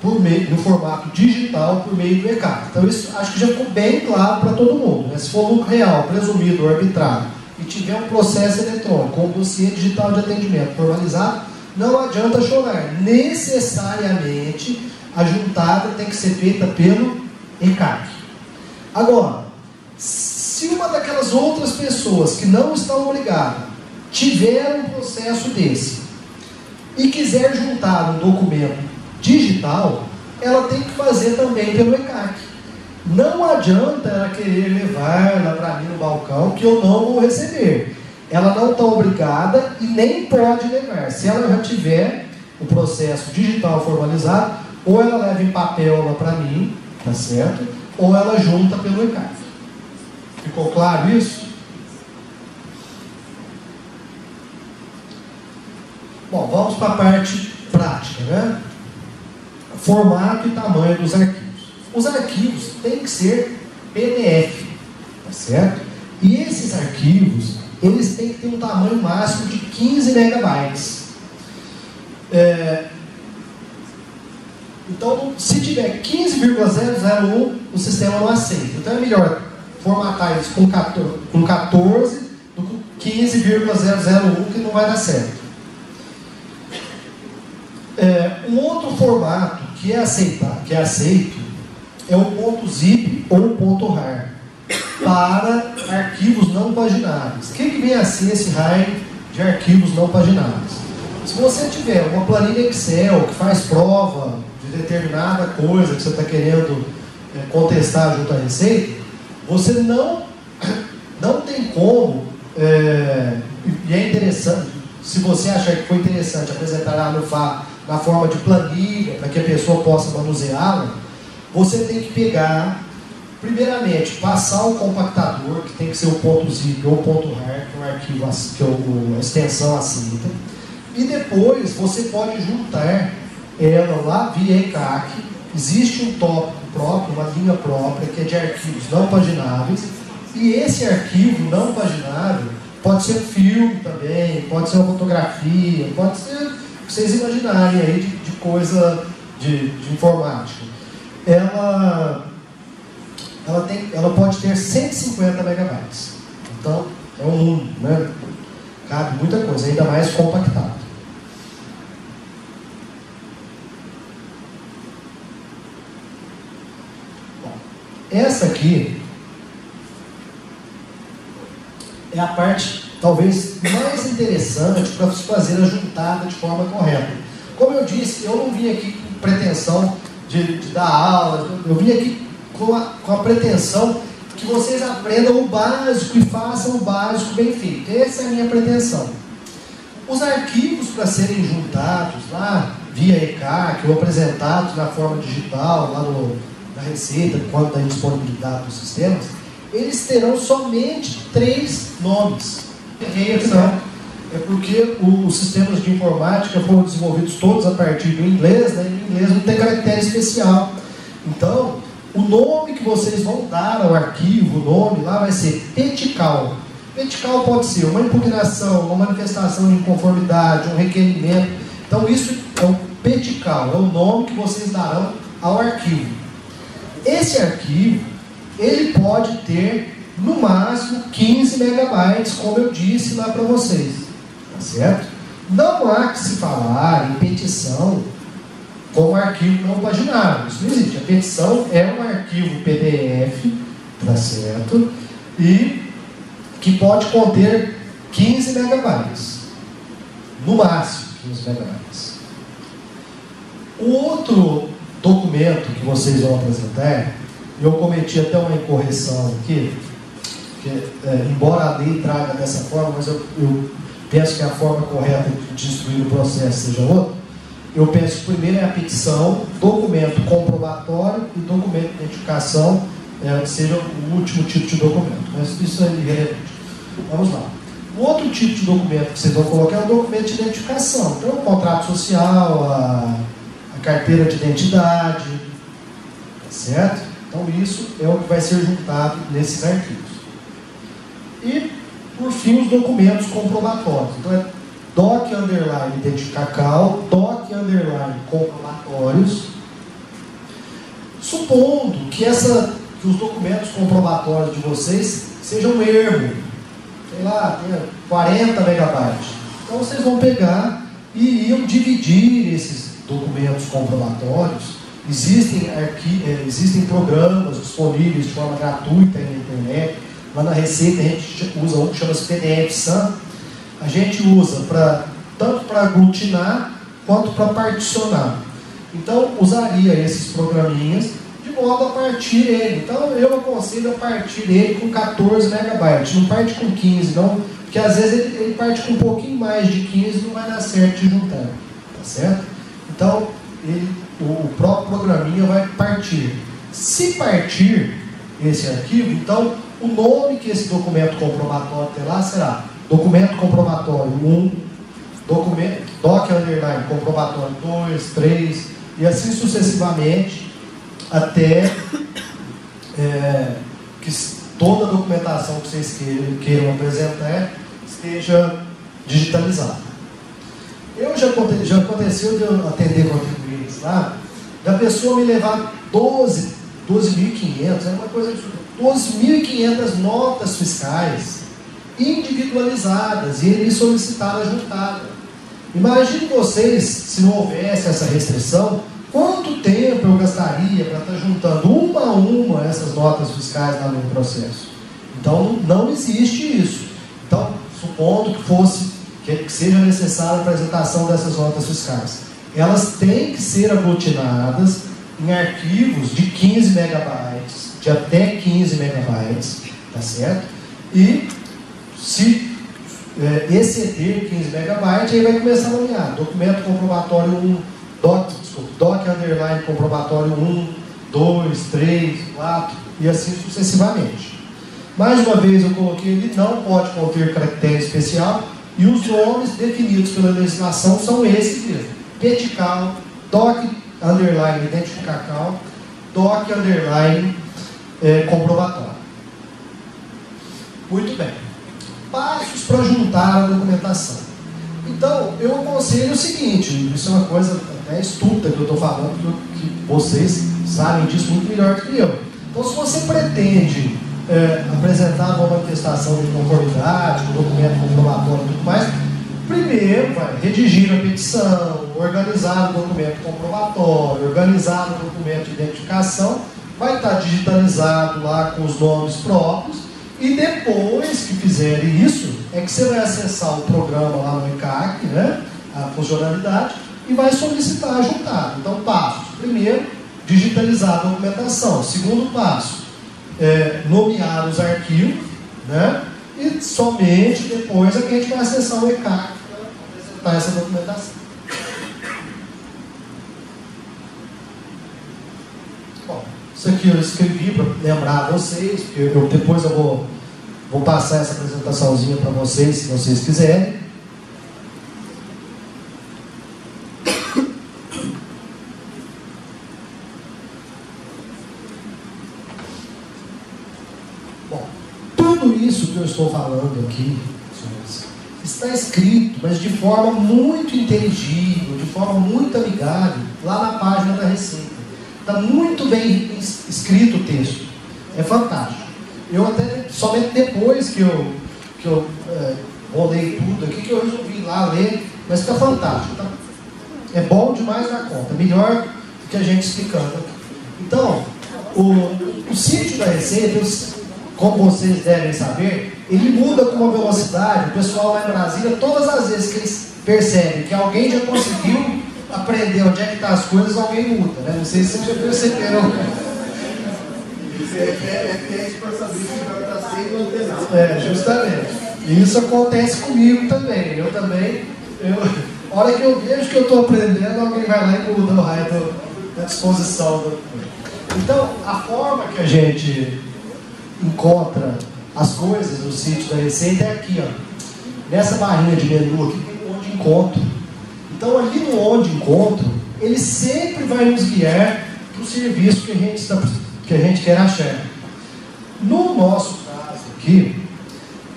no formato digital por meio do ECAC. Então, isso acho que já ficou bem claro para todo mundo, né? Se for lucro real presumido ou arbitrado e tiver um processo eletrônico com dossiê digital de atendimento formalizado, não adianta chorar. Necessariamente, a juntada tem que ser feita pelo ECAC. Agora, se uma daquelas outras pessoas que não estão obrigadas tiver um processo desse e quiser juntar um documento digital, ela tem que fazer também pelo ECAC. Não adianta ela querer levar lá para mim no balcão que eu não vou receber. Ela não está obrigada e nem pode levar. Se ela já tiver o processo digital formalizado, ou ela leva em papel lá para mim, tá certo? Ou ela junta pelo ECAC. Ficou claro isso? Bom, vamos para a parte prática, né? Formato e tamanho dos arquivos. Os arquivos têm que ser PDF, tá certo? E esses arquivos, eles têm que ter um tamanho máximo de 15 megabytes. Então, se tiver 15,001, o sistema não aceita. Então é melhor formatar eles com 14 do que 15,001, que não vai dar certo. Um outro formato que é aceito é o .zip ou o .rar para arquivos não pagináveis. O que vem a ser esse raio de arquivos não pagináveis? Se você tiver uma planilha Excel que faz prova de determinada coisa que você está querendo contestar junto à Receita, você não tem como, e é interessante, se você achar que foi interessante apresentar lá na forma de planilha, para que a pessoa possa manuseá-la, você tem que pegar, primeiramente, passar o compactador, que tem que ser o .zip ou o .rar, que é um arquivo, que é a extensão aceita, e depois você pode juntar ela lá via ECAC, existe um tópico próprio, uma linha própria, que é de arquivos não pagináveis, e esse arquivo não paginável pode ser um filme também, pode ser uma fotografia, pode ser o que vocês imaginarem aí de coisa de informática. Ela pode ter 150 megabytes. Então, é um mundo, né? Cabe muita coisa, ainda mais compactado. Bom, essa aqui é a parte talvez mais interessante para se fazer a juntada de forma correta. Como eu disse, eu não vim aqui com pretensão de dar aula, eu vim aqui com a pretensão que vocês aprendam o básico e façam o básico bem feito. Essa é a minha pretensão. Os arquivos para serem juntados lá via ECAC ou apresentados na forma digital, lá na Receita, quanto da disponibilidade dos sistemas, eles terão somente 3 nomes. É porque os sistemas de informática foram desenvolvidos todos a partir do inglês, né? E o inglês não tem caractere especial. Então, o nome que vocês vão dar ao arquivo, o nome lá vai ser petical. Petical pode ser uma impugnação, uma manifestação de inconformidade, um requerimento. Então, isso é o petical, é o nome que vocês darão ao arquivo. Esse arquivo, ele pode ter no máximo 15 megabytes, como eu disse lá para vocês, tá certo? Não há que se falar em petição como arquivo não paginável, isso não existe. A petição é um arquivo PDF, tá certo? E que pode conter 15 megabytes, no máximo 15 megabytes. O outro documento que vocês vão apresentar, eu cometi até uma incorreção aqui, embora a lei traga dessa forma, mas eu penso que a forma correta de instruir o processo seja outra. Eu penso que primeiro é a petição, documento comprobatório e documento de identificação, que seja o último tipo de documento, mas isso é irrelevante. Vamos lá. O outro tipo de documento que vocês vão colocar é o documento de identificação. Então, o contrato social, a carteira de identidade, tá certo? Então, isso é o que vai ser juntado nesses arquivos. E, por fim, os documentos comprobatórios. Então, é doc underline identificacal, doc underline comprobatórios. Supondo que os documentos comprobatórios de vocês sejam um erro, sei lá, tenha 40 megabytes. Então, vocês vão pegar e iam dividir esses documentos comprobatórios. Existem programas disponíveis de forma gratuita na internet. Lá na Receita a gente usa um que chama-se PDF-SAM. A gente usa tanto para aglutinar quanto para particionar. Então, usaria esses programinhas de modo a partir ele. Então, eu aconselho a partir ele com 14 megabytes. Não parte com 15, não, porque às vezes ele parte com um pouquinho mais de 15 e não vai dar certo de juntar. Tá certo? Então, o próprio programinha vai partir. Se partir esse arquivo, então o nome que esse documento comprobatório terá será documento comprobatório 1, doc underline comprobatório 2, 3 e assim sucessivamente até que toda a documentação que vocês queiram apresentar esteja digitalizada. Já aconteceu de eu atender contribuintes lá, da pessoa me levar 12.500, é uma coisa absurda, 12.500 notas fiscais individualizadas e ele solicitar a juntada. Imagine vocês, se não houvesse essa restrição, quanto tempo eu gastaria para estar juntando uma a uma essas notas fiscais lá no processo. Então, não existe isso. Então, supondo que seja necessária a apresentação dessas notas fiscais, elas têm que ser aglutinadas em arquivos de 15 megabytes, de até 15 megabytes, tá certo? E se exceder 15 megabytes, aí vai começar a nomear documento comprobatório 1, doc underline comprobatório 1, 2, 3, 4 e assim sucessivamente. Mais uma vez eu coloquei ali, não pode conter caractere especial e os nomes definidos pela legislação são esses mesmo: petical, doc underline identificação, doc underline comprovatório. Muito bem. Passos para juntar a documentação. Então, eu aconselho o seguinte, isso é uma coisa até estúpida que eu estou falando, que vocês sabem disso muito melhor do que eu. Então, se você pretende apresentar uma manifestação de conformidade, um documento comprobatório e tudo mais, primeiro vai redigir a petição, organizar o documento comprobatório, organizar o documento de identificação, vai estar digitalizado lá com os nomes próprios, e depois que fizerem isso, é que você vai acessar o programa lá no ECAC, né, a funcionalidade, e vai solicitar a juntada. Então, passos. Primeiro, digitalizar a documentação. Segundo passo, nomear os arquivos, né, e somente depois é que a gente vai acessar o ECAC para apresentar essa documentação. Bom, isso aqui eu escrevi para lembrar vocês, porque depois eu vou passar essa apresentaçãozinha para vocês, se vocês quiserem. Bom, tudo isso que eu estou falando aqui, senhores, está escrito, mas de forma muito inteligível, de forma muito amigável, lá na página da Receita. Está muito bem escrito o texto. É fantástico. Eu até, somente depois que eu rolei tudo aqui, que eu resolvi ir lá ler, mas está fantástico. Tá? É bom demais na conta. Melhor do que a gente explicando aqui. Então, o sítio da Receita, como vocês devem saber, ele muda com uma velocidade. O pessoal lá em Brasília, todas as vezes que eles percebem que alguém já conseguiu aprender onde é que estão as coisas, alguém muda, né? Não sei se vocês já perceberam. Isso é teste para saber se vai estar sendo antenado. Justamente. E isso acontece comigo também. Eu também, a hora que eu vejo que eu estou aprendendo, alguém vai lá e muda o raio da disposição. Então, a forma que a gente encontra as coisas no sítio da Receita é aqui, ó. Nessa barrinha de menu aqui tem onde encontro. Então, ali no onde encontro, ele sempre vai nos guiar para o serviço que a gente quer achar. No nosso caso aqui,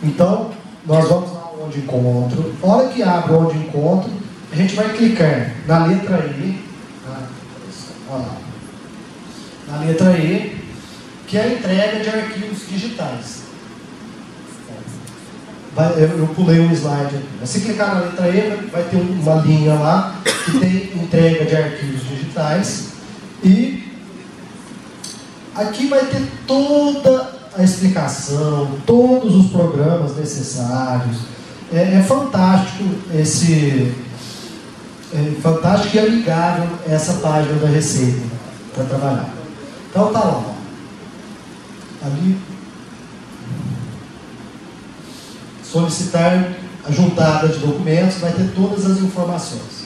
então, nós vamos lá onde encontro. Na hora que abre onde encontro, a gente vai clicar na letra E, na letra E, que é a entrega de arquivos digitais. Eu pulei um slide aqui. Se clicar na letra E, vai ter uma linha lá que tem entrega de arquivos digitais. E aqui vai ter toda a explicação, todos os programas necessários. É fantástico fantástico e amigável essa página da Receita para trabalhar. Então tá lá. Ali. Solicitar a juntada de documentos, vai ter todas as informações.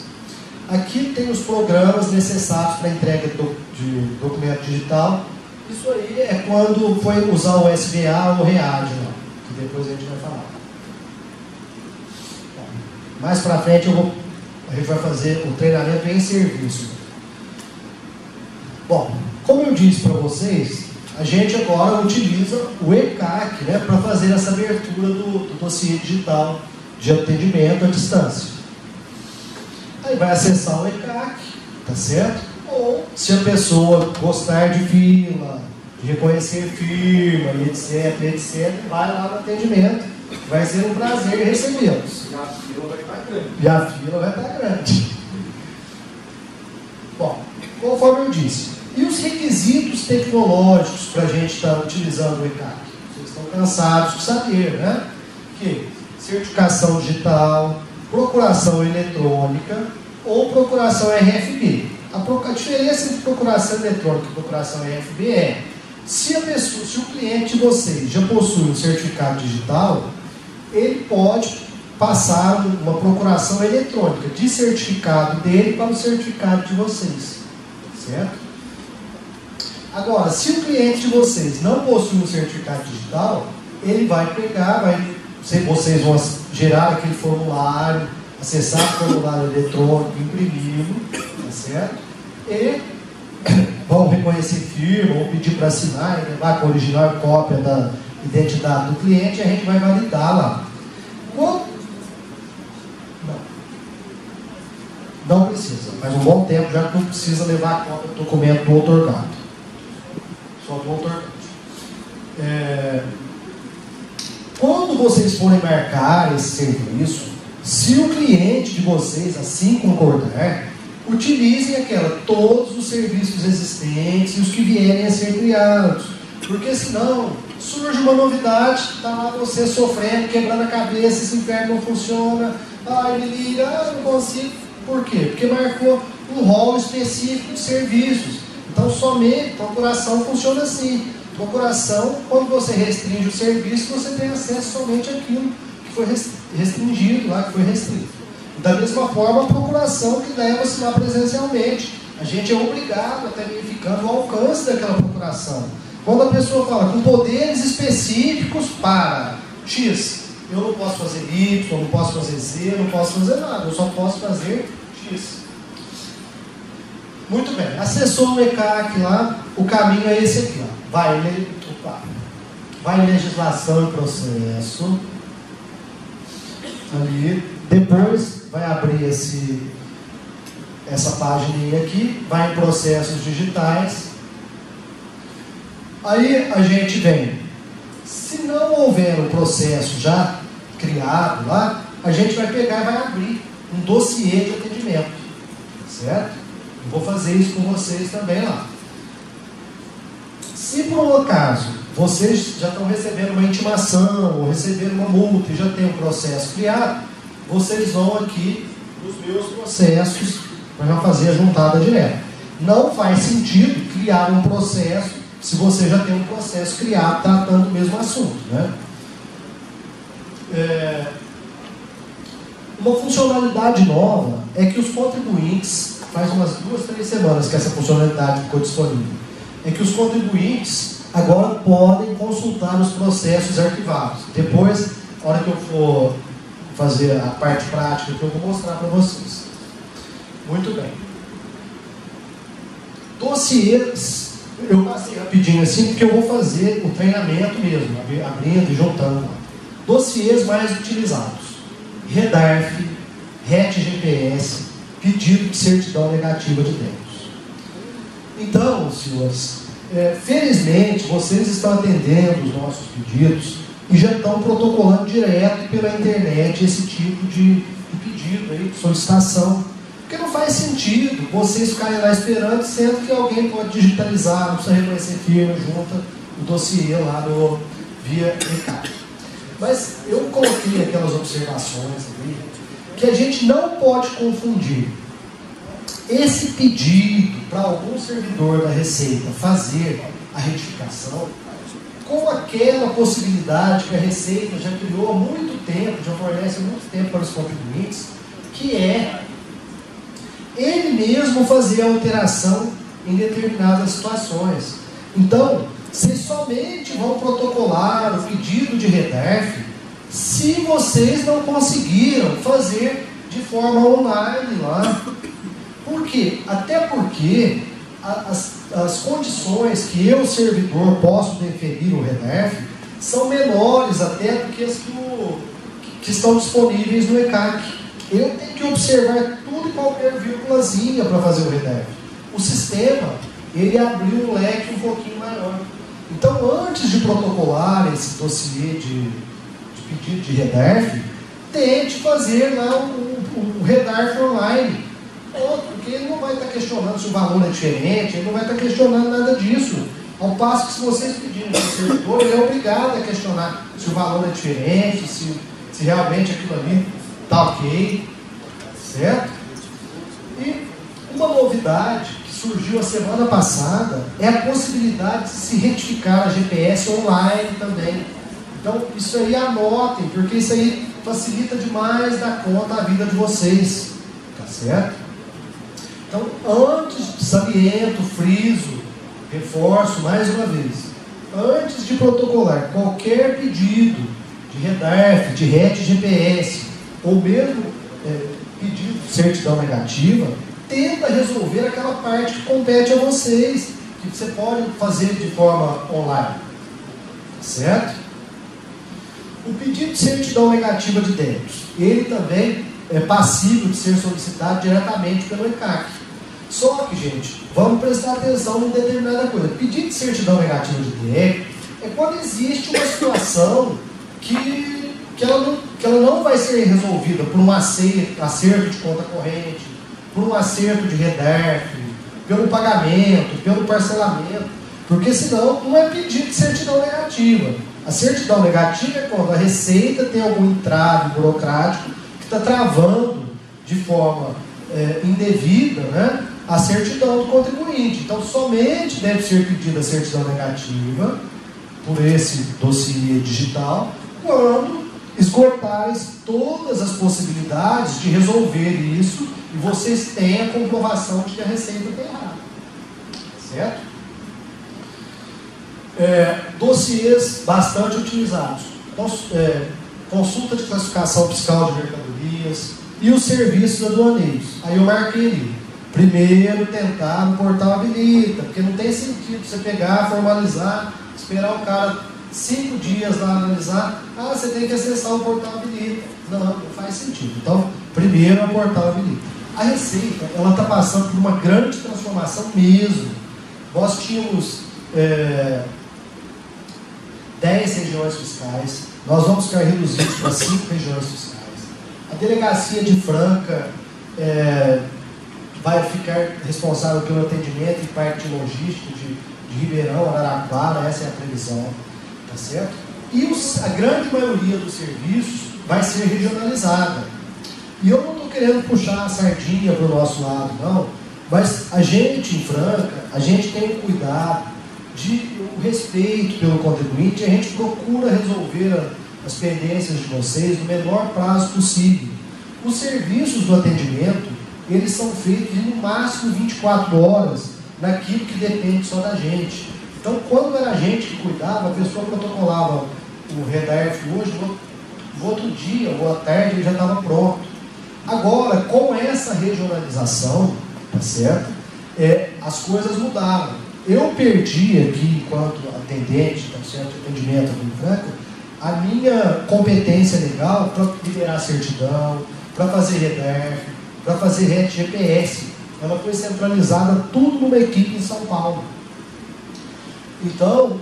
Aqui tem os programas necessários para a entrega de documento digital. Isso aí é quando foi usar o SBA ou o READ, que depois a gente vai falar. Mais para frente a gente vai fazer o treinamento em serviço. Bom, como eu disse para vocês, a gente agora utiliza o ECAC, né, para fazer essa abertura do dossiê digital de atendimento à distância. Aí vai acessar o ECAC, tá certo? Ou, se a pessoa gostar de fila, de reconhecer firma, etc, vai lá no atendimento. Vai ser um prazer recebê-los. E a fila vai estar grande. E a fila vai estar grande. Bom, conforme eu disse, e os requisitos tecnológicos para a gente estar utilizando o ECAC? Vocês estão cansados de saber, né? Que certificação digital, procuração eletrônica ou procuração RFB. A diferença entre procuração eletrônica e procuração RFB é: se o cliente de vocês já possui um certificado digital, ele pode passar uma procuração eletrônica de certificado dele para o certificado de vocês, certo? Agora, se o cliente de vocês não possui um certificado digital, ele vai pegar, vocês vão gerar aquele formulário, acessar o formulário eletrônico, imprimi-lo, tá certo? E vão reconhecer firma, ou pedir para assinar e levar com a original cópia da identidade do cliente, e a gente vai validar lá. Não precisa, faz um bom tempo já que não precisa levar a cópia do documento do outorgado. Só do outorgado. Quando vocês forem marcar esse serviço, se o cliente de vocês assim concordar, utilizem todos os serviços existentes e os que vierem a ser criados. Porque senão surge uma novidade, está lá você sofrendo, quebrando a cabeça, esse inferno não funciona, me liga, não consigo. Por quê? Porque marcou um rol específico de serviços. Então somente procuração funciona assim. Procuração, quando você restringe o serviço, você tem acesso somente àquilo que foi restringido lá, que foi restrito. Da mesma forma, a procuração que leva-se lá presencialmente. A gente é obrigado a estar verificando o alcance daquela procuração. Quando a pessoa fala com poderes específicos para X, eu não posso fazer Y, eu não posso fazer Z, eu não posso fazer nada, eu só posso fazer X. Muito bem, acessou o ECAC lá, o caminho é esse aqui, ó. Vai legislação e processo, ali, depois vai abrir essa página aqui, vai em processos digitais, aí a gente vem, se não houver um processo já criado lá, a gente vai pegar e vai abrir um dossiê de atendimento, certo? Eu vou fazer isso com vocês também lá. Se por um acaso vocês já estão recebendo uma intimação ou recebendo uma multa e já tem um processo criado, vocês vão aqui nos meus processos para já fazer a juntada direta. Não faz sentido criar um processo se você já tem um processo criado tratando do mesmo assunto, né? Uma funcionalidade nova é que os contribuintes, faz umas 2-3 semanas que essa funcionalidade ficou disponível, é que os contribuintes agora podem consultar os processos arquivados. Depois, na hora que eu for fazer a parte prática, que eu vou mostrar para vocês. Muito bem. Dossiês, eu passei rapidinho assim, porque eu vou fazer o treinamento mesmo, abrindo e juntando. Dossiês mais utilizados: REDARF, RET-GPS, pedido de certidão negativa de débitos. Então, senhores, felizmente vocês estão atendendo os nossos pedidos e já estão protocolando direto pela internet esse tipo de pedido aí, de solicitação. Porque não faz sentido vocês ficarem lá esperando, sendo que alguém pode digitalizar, não precisa reconhecer firma, junta o dossiê lá via ECAC. Mas eu coloquei aquelas observações ali, que a gente não pode confundir esse pedido para algum servidor da Receita fazer a retificação com aquela possibilidade que a Receita já criou há muito tempo, já fornece há muito tempo para os contribuintes, que é ele mesmo fazer a alteração em determinadas situações. Então, vocês somente vão protocolar o pedido de REDARF se vocês não conseguiram fazer de forma online lá. Por quê? Até porque as condições que eu, servidor, posso deferir o REDARF são menores até do que as que estão disponíveis no ECAC. Eu tenho que observar tudo e qualquer vírgulazinha para fazer o REDARF. O sistema, ele abriu um leque um pouquinho maior. Então, antes de protocolar esse dossiê de pedido de REDARF, tente fazer lá o REDARF online. Porque ele não vai estar questionando se o valor é diferente, ele não vai estar questionando nada disso. Ao passo que, se vocês pedirem para o servidor, ele é obrigado a questionar se o valor é diferente, se realmente aquilo ali está ok, certo? E uma novidade que surgiu a semana passada é a possibilidade de se retificar a GPS online também. Então, isso aí anotem, porque isso aí facilita demais da conta a vida de vocês, tá certo? Então, antes, saliento, friso, reforço mais uma vez, antes de protocolar qualquer pedido de REDARF, de RET-GPS, ou mesmo pedido de certidão negativa, tenta resolver aquela parte que compete a vocês, que você pode fazer de forma online. Certo? O pedido de certidão negativa de débitos, ele também é passível de ser solicitado diretamente pelo ECAC. Só que, gente, vamos prestar atenção em determinada coisa. Pedido de certidão negativa de débito é quando existe uma situação que ela não vai ser resolvida por um acerto de conta corrente, por um acerto de REDERF, pelo pagamento, pelo parcelamento, porque senão não é pedido de certidão negativa. A certidão negativa é quando a Receita tem algum entrave burocrático que está travando de forma indevida, né, a certidão do contribuinte. Então, somente deve ser pedida a certidão negativa por esse dossiê digital quando esgotarem todas as possibilidades de resolver isso e vocês têm a comprovação de que a Receita está errada. Certo? Dossiês bastante utilizados. Consulta de classificação fiscal de mercadorias e os serviços aduaneiros. Aí eu marquei ali. Primeiro tentar no portal habilita, porque não tem sentido você pegar, formalizar, esperar o cara 5 dias lá analisar. Você tem que acessar o portal habilita. Não faz sentido. Então, primeiro é o portal habilita. A Receita, ela está passando por uma grande transformação mesmo. Nós tínhamos 10 regiões fiscais, nós vamos ficar reduzidos para 5 regiões fiscais. A delegacia de Franca vai ficar responsável pelo atendimento e parte de logística de Ribeirão, Araraquara, essa é a previsão, tá certo? E a grande maioria dos serviços vai ser regionalizada. E eu não estou querendo puxar a sardinha para o nosso lado, não, mas a gente em Franca, a gente tem o cuidado, o respeito pelo contribuinte, e a gente procura resolver as pendências de vocês no menor prazo possível. Os serviços do atendimento, eles são feitos em no máximo 24 horas, naquilo que depende só da gente. Então, quando era a gente que cuidava, a pessoa protocolava o REDERF hoje, no outro dia ou à tarde ele já estava pronto. Agora, com essa regionalização, tá certo? As coisas mudaram. Eu perdi aqui, enquanto atendente, tá certo, atendimento aqui em Franca, a minha competência legal para liberar certidão, para fazer REDERF, para fazer rede GPS. Ela foi centralizada tudo numa equipe em São Paulo. Então,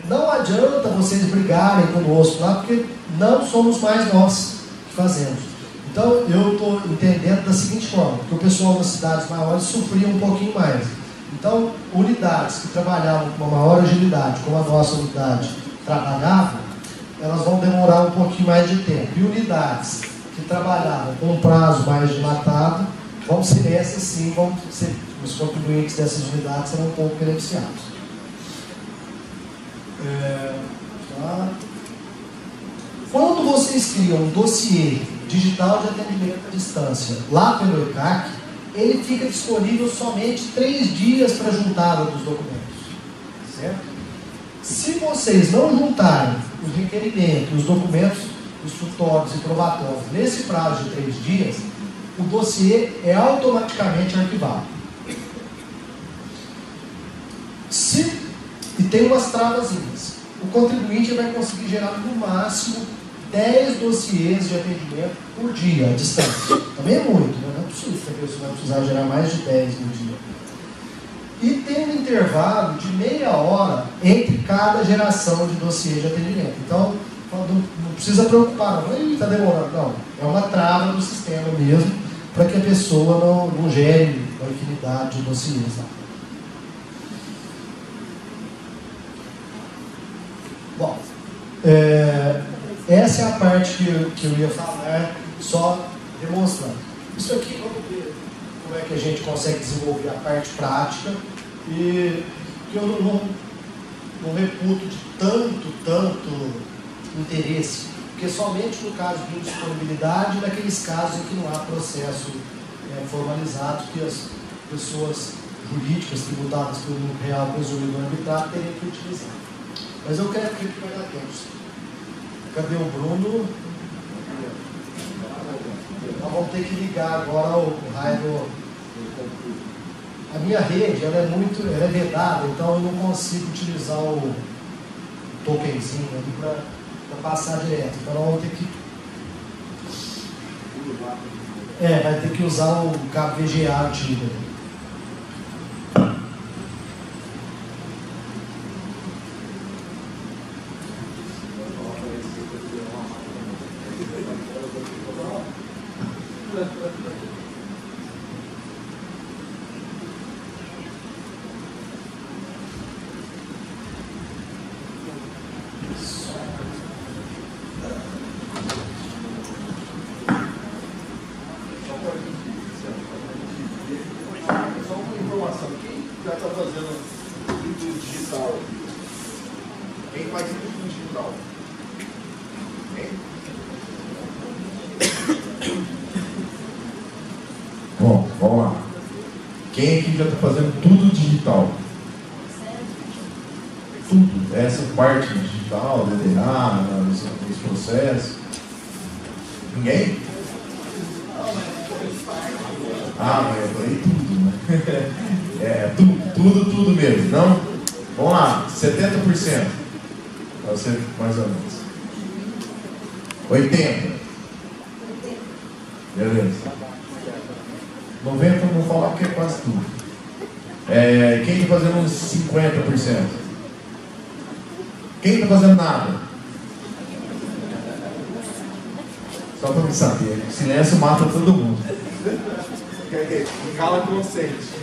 não adianta vocês brigarem conosco lá, porque não somos mais nós que fazemos. Então, eu estou entendendo da seguinte forma, que o pessoal das cidades maiores sofria um pouquinho mais. Então, unidades que trabalhavam com uma maior agilidade, como a nossa unidade trabalhava, elas vão demorar um pouquinho mais de tempo. E unidades que trabalhavam com um prazo mais dilatado, vão ser essas sim, os contribuintes dessas unidades serão um pouco beneficiados. Quando vocês criam um dossiê digital de atendimento à distância lá pelo ECAC, ele fica disponível somente 3 dias para juntada dos documentos. Certo? Se vocês não juntarem os requerimentos, os documentos instrutórios e probatórios nesse prazo de 3 dias, o dossiê é automaticamente arquivado. E tem umas travazinhas. O contribuinte vai conseguir gerar no máximo 10 dossiês de atendimento por dia, à distância. Também é muito, né? Não é possível que a pessoa vai precisar gerar mais de 10 no dia. E tem um intervalo de meia hora entre cada geração de dossiê de atendimento. Então, não precisa preocupar, não está demorando, não. É uma trava do sistema mesmo, para que a pessoa não gere uma infinidade de dossiês lá. Bom, essa é a parte que eu ia falar, só demonstrando. Isso aqui, vamos ver como é que a gente consegue desenvolver a parte prática, e que eu não reputo de tanto interesse, porque somente no caso de indisponibilidade, naqueles casos em que não há processo formalizado, que as pessoas jurídicas tributadas pelo real consumidor arbitrário teriam que utilizar. Mas eu quero que vai dar tempo. Cadê o Bruno? Nós vamos ter que ligar agora o raio a minha rede ela é vedada, então eu não consigo utilizar o tokenzinho ali para passar direto. Então nós vamos ter que vai ter que usar o cabo VGA antigo. Bom, vamos lá. Quem aqui já está fazendo tudo digital? Tudo. Essa parte digital, DDA, os processos. Ninguém? Ah, mas eu falei tudo, né? Tudo mesmo, não? Vamos lá, 70%. Para você, mais ou menos. 80%. Beleza. 90% eu vou falar porque é quase tudo. Quem está fazendo uns 50%? Quem está fazendo nada? Só para me saber. Silêncio mata todo mundo. Quem cala consente.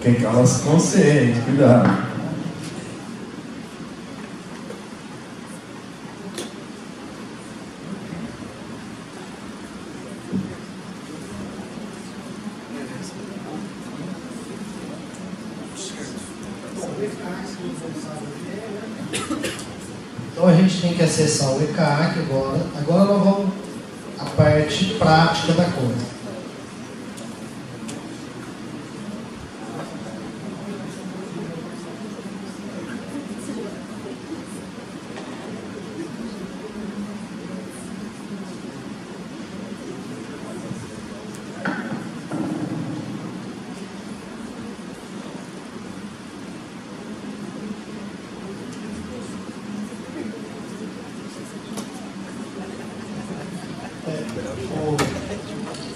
Quem cala se consente, cuidado. Então a gente tem que acessar o ECAC agora. Agora nós vamos à parte prática da coisa.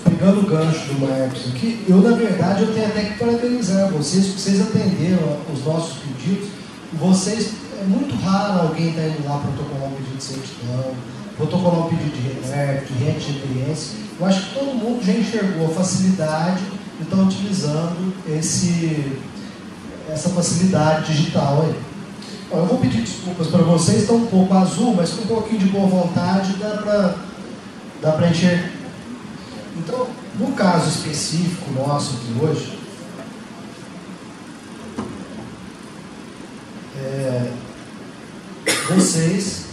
Pegando o gancho do Marcos aqui, na verdade eu tenho até que parabenizar vocês, porque vocês atenderam os nossos pedidos. Vocês, é muito raro alguém estar indo lá protocolar um pedido de certidão, protocolar um pedido de RENERP, de rede de experiência. Eu acho que todo mundo já enxergou a facilidade e está utilizando essa facilidade digital aí. Eu vou pedir desculpas para vocês, está um pouco azul, mas com um pouquinho de boa vontade dá para enxergar. Então, no caso específico nosso aqui hoje, vocês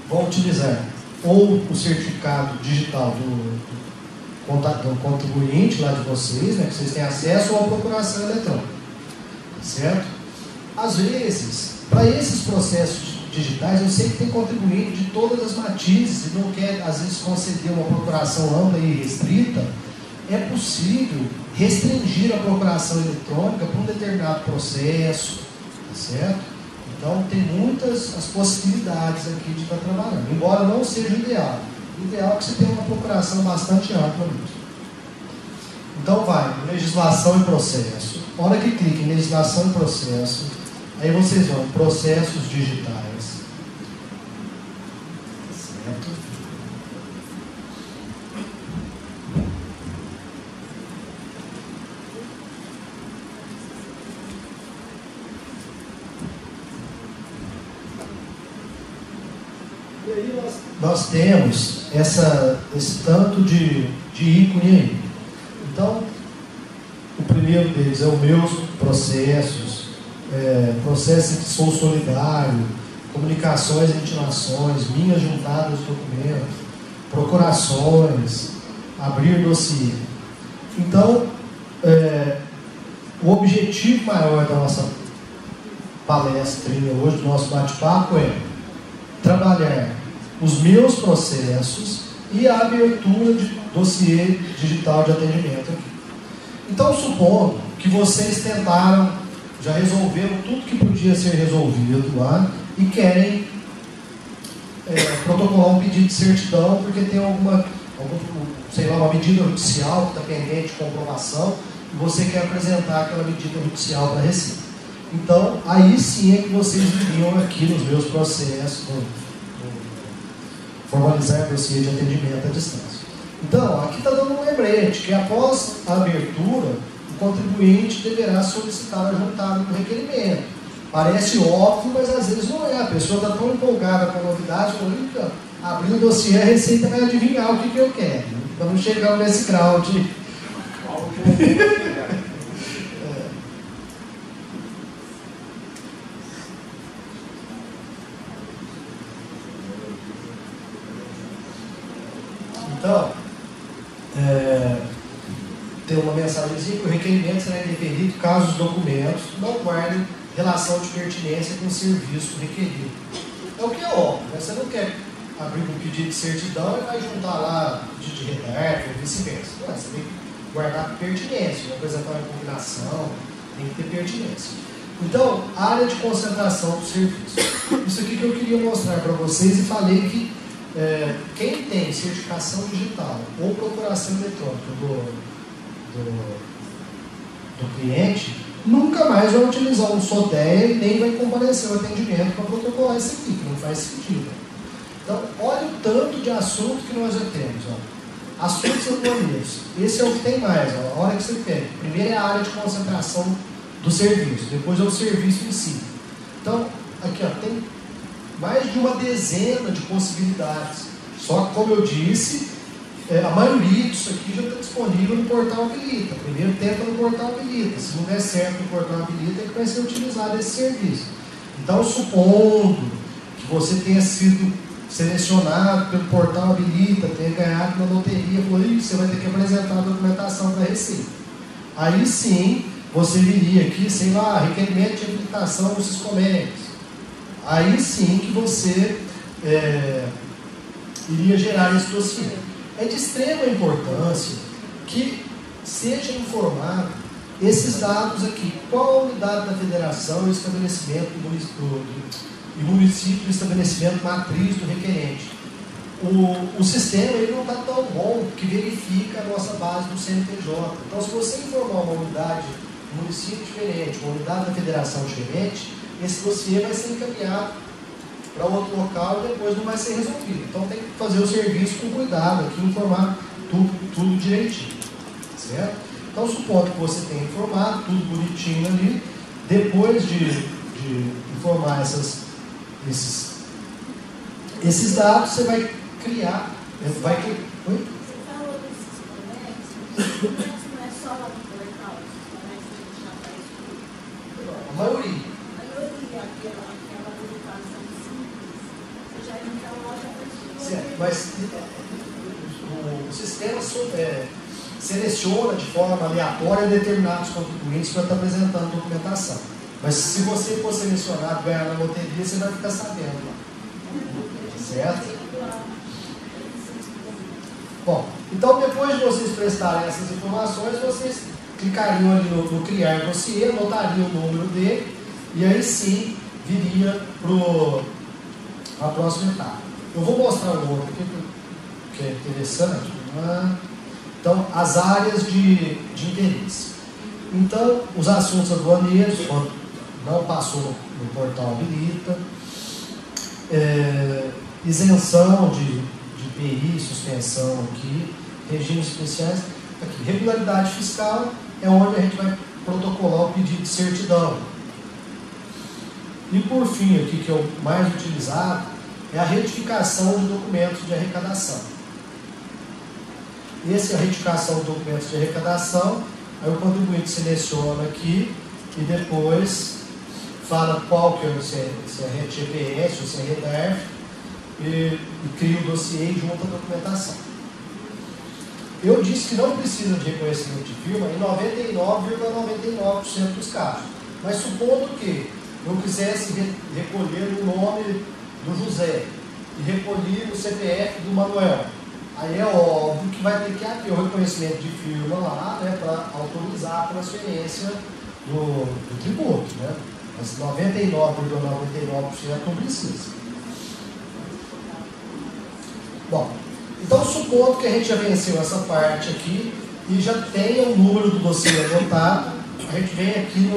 vão utilizar ou o certificado digital do contribuinte lá de vocês, né, que vocês têm acesso, ou a procuração eletrônica, certo? Às vezes, para esses processos digitais, eu sei que tem contribuinte de todas as matizes e não quer, às vezes, conceder uma procuração ampla e restrita. É possível restringir a procuração eletrônica para um determinado processo, tá certo? Então, tem muitas as possibilidades aqui de estar trabalhando, embora não seja o ideal. O ideal é que você tenha uma procuração bastante ampla mesmo. Então, vai, legislação e processo. A hora que clica em legislação e processo, aí vocês vão processos digitais. Certo? E aí nós temos esse tanto de ícone aí. Então, o primeiro deles é os meus processos, processo de sou solidário, comunicações e intimações, minhas juntadas de documentos, procurações, abrir dossiê. Então, o objetivo maior da nossa palestrinha hoje, do nosso bate-papo, é trabalhar os meus processos e a abertura de dossiê digital de atendimento aqui. Então, supondo que vocês tentaram, já resolveram tudo que podia ser resolvido lá e querem protocolar um pedido de certidão porque tem sei lá, uma medida judicial que está pendente de comprovação e você quer apresentar aquela medida judicial para a Receita. Então, aí sim é que vocês viriam aqui nos meus processos, formalizar dossiê de atendimento à distância. Então, aqui está dando um lembrete que após a abertura, o contribuinte deverá solicitar a juntada do requerimento. Parece óbvio, mas às vezes não é. A pessoa está tão empolgada com a novidade, que abrir o dossiê, a Receita vai adivinhar o que eu quero. Então não chegamos nesse grau de... Então, tem uma mensagenzinha que o requerimento será indeferido caso os documentos não guardem relação de pertinência com o serviço requerido. É o que é óbvio, né? Você não quer abrir um pedido de certidão e vai juntar lá pedido de redarque ou vice-versa. Você tem que guardar pertinência, apresentar uma combinação, tem que ter pertinência. Então, área de concentração do serviço. Isso aqui que eu queria mostrar para vocês e falei que quem tem certificação digital ou procuração eletrônica do cliente, nunca mais vai utilizar um SODEA e nem vai comparecer ao atendimento para protocolar isso aqui, que não faz sentido. Então, olha o tanto de assunto que nós já temos. Ó. Assuntos aduaneiros. Esse é o que tem mais. Ó. A hora que você pega. Primeiro é a área de concentração do serviço. Depois é o serviço em si. Então, aqui ó, tem mais de uma dezena de possibilidades. Só que, como eu disse, a maioria disso aqui já está disponível no portal Habilita. Primeiro tenta no portal Habilita. Se não der certo no portal Habilita, é que vai ser utilizado esse serviço. Então, supondo que você tenha sido selecionado pelo portal Habilita, tenha ganhado na loteria, você vai ter que apresentar a documentação para a Receita. Aí sim, você viria aqui, sei lá, requerimento de habilitação dos Siscomex. Aí sim que você iria gerar esse dossiê. É de extrema importância que seja informado esses dados aqui. Qual a unidade da federação e estabelecimento e município e estabelecimento matriz do requerente. O sistema ele não está tão bom que verifica a nossa base do CNPJ. Então, se você informar uma unidade, um município diferente, uma unidade da federação diferente, esse dossiê vai ser encaminhado para outro local e depois não vai ser resolvido. Então tem que fazer o serviço com cuidado aqui, informar tudo direitinho. Certo? Então supondo que você tenha informado, tudo bonitinho ali, depois de informar esses dados, você vai criar. Você falou desses conexos, não é só lá no portal, os conexos que já está escrito. A maioria. Aquela habilitação simples, você já entra lá, já faz. Certo, mas o sistema seleciona de forma aleatória determinados contribuintes para estar apresentando documentação. Mas se você for selecionado e ganhar na loteria, você vai ficar sabendo lá. Certo? Bom, então depois de vocês prestarem essas informações, vocês clicariam ali no criar dossiê, anotariam o número dele, e aí sim viria para a próxima etapa. Eu vou mostrar um outro aqui que é interessante. Então, as áreas de interesse. Então, os assuntos aduaneiros, quando não passou no portal Habilita, isenção de IPI, suspensão aqui, regimes especiais, aqui, regularidade fiscal é onde a gente vai protocolar o pedido de certidão. E por fim, aqui que é o mais utilizado, é a retificação de documentos de arrecadação. Essa é a retificação de documentos de arrecadação, aí o contribuinte seleciona aqui e depois fala qual que é, se é RET-GPS ou se é REDARF, e cria o dossiê e junta a documentação. Eu disse que não precisa de reconhecimento de firma em 99,99% dos casos, mas supondo que eu quisesse recolher o nome do José e recolher o CPF do Manuel, Aí é óbvio que vai ter que haver o reconhecimento de firma lá, né, para autorizar a transferência do tributo, né? Mas 99,99% não precisa. Bom, então supondo que a gente já venceu essa parte aqui e já tenha o número do dossiê anotado, a gente vem aqui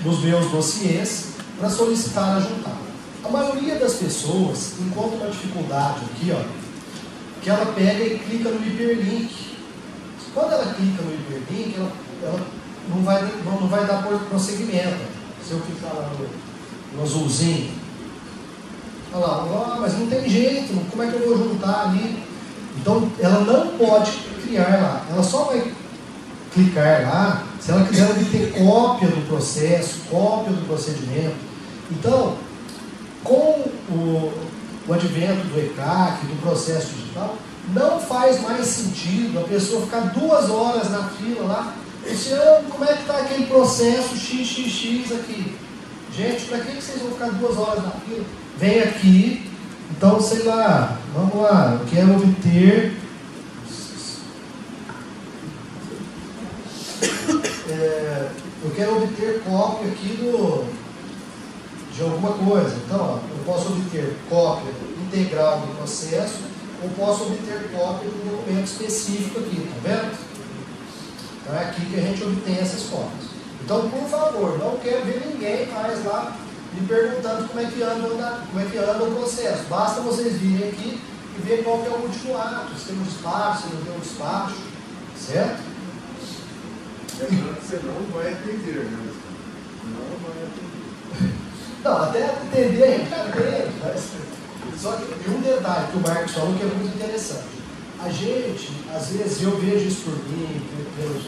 nos meus dossiês para solicitar a juntada. A maioria das pessoas encontra uma dificuldade aqui, ó, que ela pega e clica no hiperlink. Quando ela clica no hiperlink, ela não vai dar prosseguimento. Se eu clicar lá no azulzinho, olha lá, mas não tem jeito, como é que eu vou juntar ali? Então, ela não pode criar lá, ela só vai clicar lá se ela quiser obter cópia do processo, cópia do procedimento. Então, com o advento do ECAC, do processo digital, não faz mais sentido a pessoa ficar 2 horas na fila lá, Luciano, como é que está aquele processo XXX aqui? Gente, para que vocês vão ficar 2 horas na fila? Vem aqui, então, sei lá, vamos lá, eu quero obter cópia aqui de alguma coisa. Então, ó, eu posso obter cópia integral do processo ou posso obter cópia de um documento específico aqui, tá vendo? Então é aqui que a gente obtém essas cópias. Então, por favor, não quero ver ninguém mais lá me perguntando como é que anda o processo. Basta vocês virem aqui e ver qual que é o último ato, se tem um despacho, se não tem um despacho, certo? Você não vai atender, né? Não vai atender. Não, até atender a gente atende, mas só que um detalhe que o Marcos falou que é muito interessante. A gente, às vezes, eu vejo isso por mim,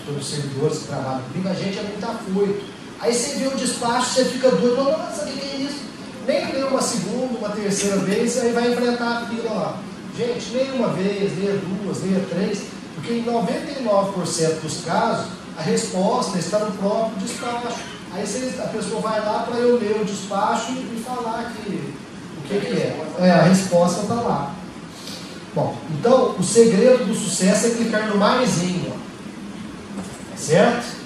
pelos servidores que trabalham comigo, a gente é muito afoito. Aí você vê o despacho, você fica doido, nossa, o que é isso? Nem lê uma segunda, uma terceira vez, aí vai enfrentar a fila lá. Gente, nem uma vez, nem 2, nem 3, porque em 99% dos casos, a resposta está no próprio despacho. Aí a pessoa vai lá para eu ler o despacho e falar o que é. A resposta está lá. Bom, então o segredo do sucesso é clicar no maisinho, certo?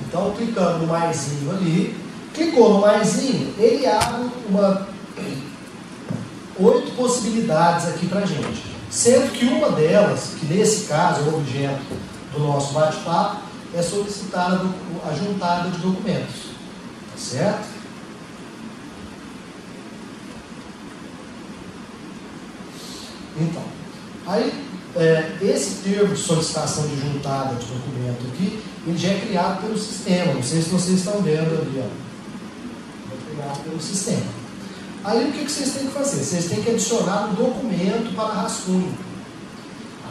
Então, clicando no maisinho ali, clicou no maisinho, ele abre 8 possibilidades aqui para a gente. Sendo que uma delas, que nesse caso é o objeto do nosso bate-papo, é solicitar a juntada de documentos. Tá certo? Então, aí, esse termo de solicitação de juntada de documento aqui, ele já é criado pelo sistema. Não sei se vocês estão vendo ali, ó. É criado pelo sistema. Aí, o que vocês têm que fazer? Vocês têm que adicionar um documento para rascunho.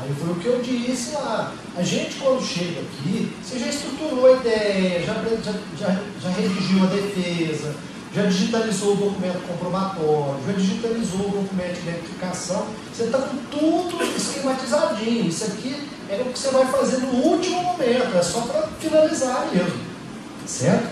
Aí foi o que eu disse lá. A gente, quando chega aqui, você já estruturou a ideia, já redigiu a defesa, já digitalizou o documento comprobatório, já digitalizou o documento de identificação. Você está com tudo esquematizadinho. Isso aqui é o que você vai fazer no último momento, é só para finalizar mesmo. Certo?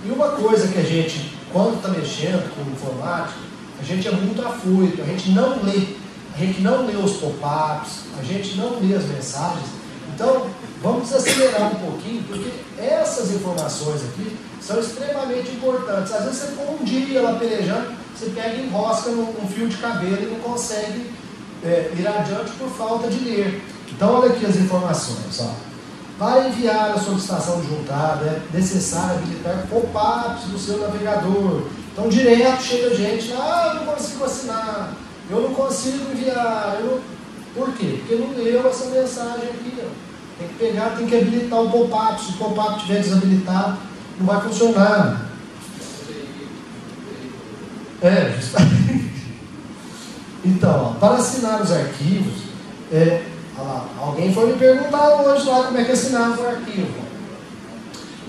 E uma coisa que a gente, quando está mexendo com informática, a gente é muito afoito, a gente não lê. A gente não lê os pop-ups, a gente não lê as mensagens. Então, vamos desacelerar um pouquinho, porque essas informações aqui são extremamente importantes. Às vezes você ficou um dia lá pelejando, você pega e enrosca num fio de cabelo e não consegue ir adiante por falta de ler. Então, olha aqui as informações. Ó. Para enviar a solicitação de juntada, é necessário habilitar pop-ups no seu navegador. Então, direto chega gente lá, eu não consigo assinar. Eu não consigo enviar. Por quê? Porque não leu essa mensagem aqui. Ó. Tem que pegar, tem que habilitar o pop-up. Se o pop-up estiver desabilitado, não vai funcionar. Justamente. Então, ó, para assinar os arquivos, alguém foi me perguntar hoje lá como é que assinava o arquivo.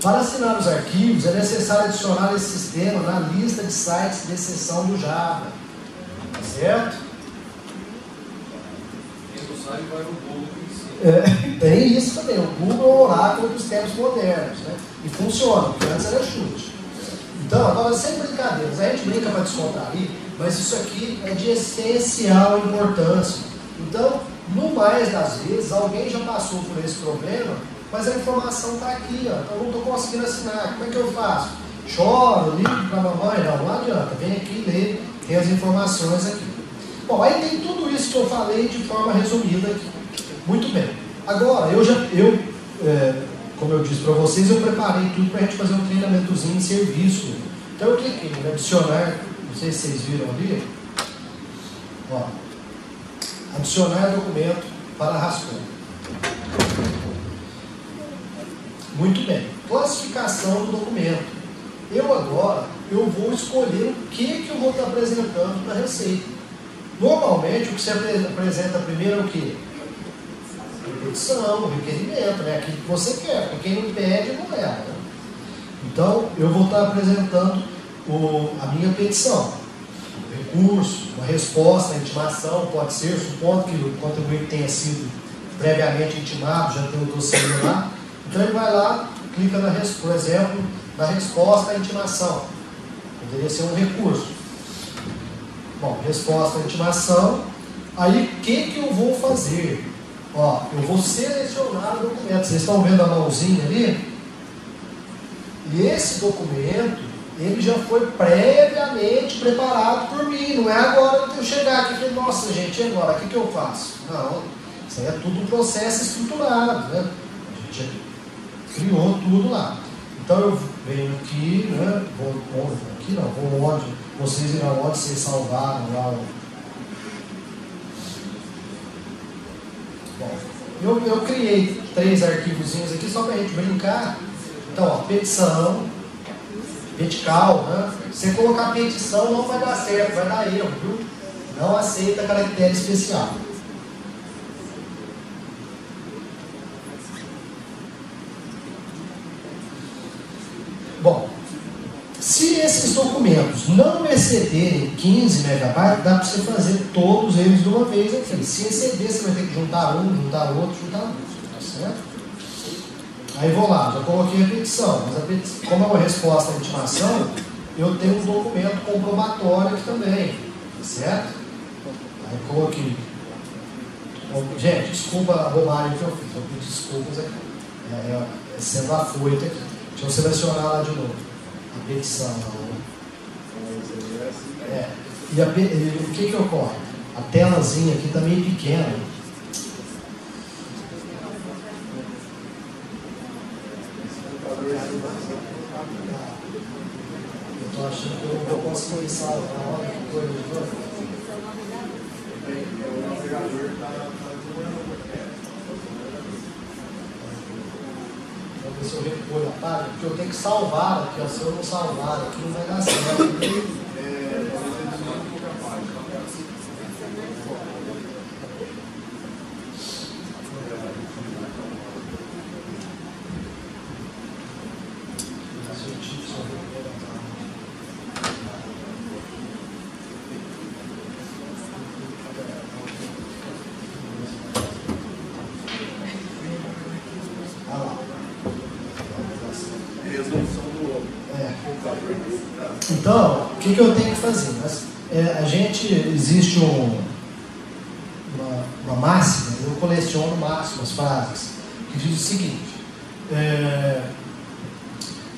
Para assinar os arquivos, é necessário adicionar esse sistema na lista de sites de exceção do Java. Certo? Quem não sabe vai no Google em si. Tem isso também, o Google é o oráculo dos tempos modernos, né? E funciona, porque antes era chute. Então, agora sem brincadeiras, a gente brinca para descontrair, mas isso aqui é de essencial importância. Então, no mais das vezes, alguém já passou por esse problema, mas a informação está aqui, ó, então eu não estou conseguindo assinar, como é que eu faço? Choro, ligo para a mamãe? Não adianta, vem aqui ler, tem as informações aqui. Bom, aí tem tudo isso que eu falei de forma resumida aqui. Muito bem. Agora, como eu disse para vocês, eu preparei tudo para a gente fazer um treinamentozinho de serviço. Então eu cliquei em adicionar, não sei se vocês viram ali, ó, adicionar documento para rascunho. Muito bem. Classificação do documento. Eu vou escolher o que eu vou estar apresentando para a Receita. Normalmente, o que você apresenta primeiro é o quê? Petição, requerimento, né? Aquilo que você quer, porque quem não pede não é. Né? Então, eu vou estar apresentando a minha petição. Recurso, uma resposta, a intimação, pode ser, supondo que o contribuinte tenha sido previamente intimado, já tem o dossiê lá. Então, ele vai lá, clica, por exemplo, na resposta à intimação. Poderia ser um recurso. Bom, resposta à intimação. Aí, o que eu vou fazer? Ó, eu vou selecionar o documento. Vocês estão vendo a mãozinha ali? E esse documento, ele já foi previamente preparado por mim. Não é agora que eu chegar aqui e falar, nossa gente, e agora? O que eu faço? Não, isso aí é tudo um processo estruturado, né? A gente criou tudo lá. Então eu venho aqui, né? Vou onde vocês irão onde vocês salvaram lá. Bom, eu criei 3 arquivozinhos aqui só para a gente brincar. Então, ó, petição, petical, né? Se você colocar petição não vai dar certo, vai dar erro, viu? Não aceita caractere especial. Bom, se esses documentos não excederem 15 megabytes, dá para você fazer todos eles de uma vez aqui. Se exceder, você vai ter que juntar um, juntar outro, tá certo? Aí vou lá, já coloquei a petição, mas como é uma resposta à intimação, eu tenho um documento comprobatório aqui também, tá certo? Aí coloquei. Gente, desculpa a bobagem que eu fiz, eu pedi desculpas aqui. Sendo afoito aqui. Deixa eu selecionar lá de novo. A petição. E o que ocorre? A telazinha aqui está meio pequena. Eu estou achando que eu não vou conseguir salvar a hora que coisa de novo. O navegador está Vamos ver se eu recolho a página, porque eu tenho que salvar aqui, ó. Se eu não salvar aqui, não vai dar certo. Então, o que eu tenho que fazer? Existe uma máxima, eu coleciono máximas, frases, que diz o seguinte: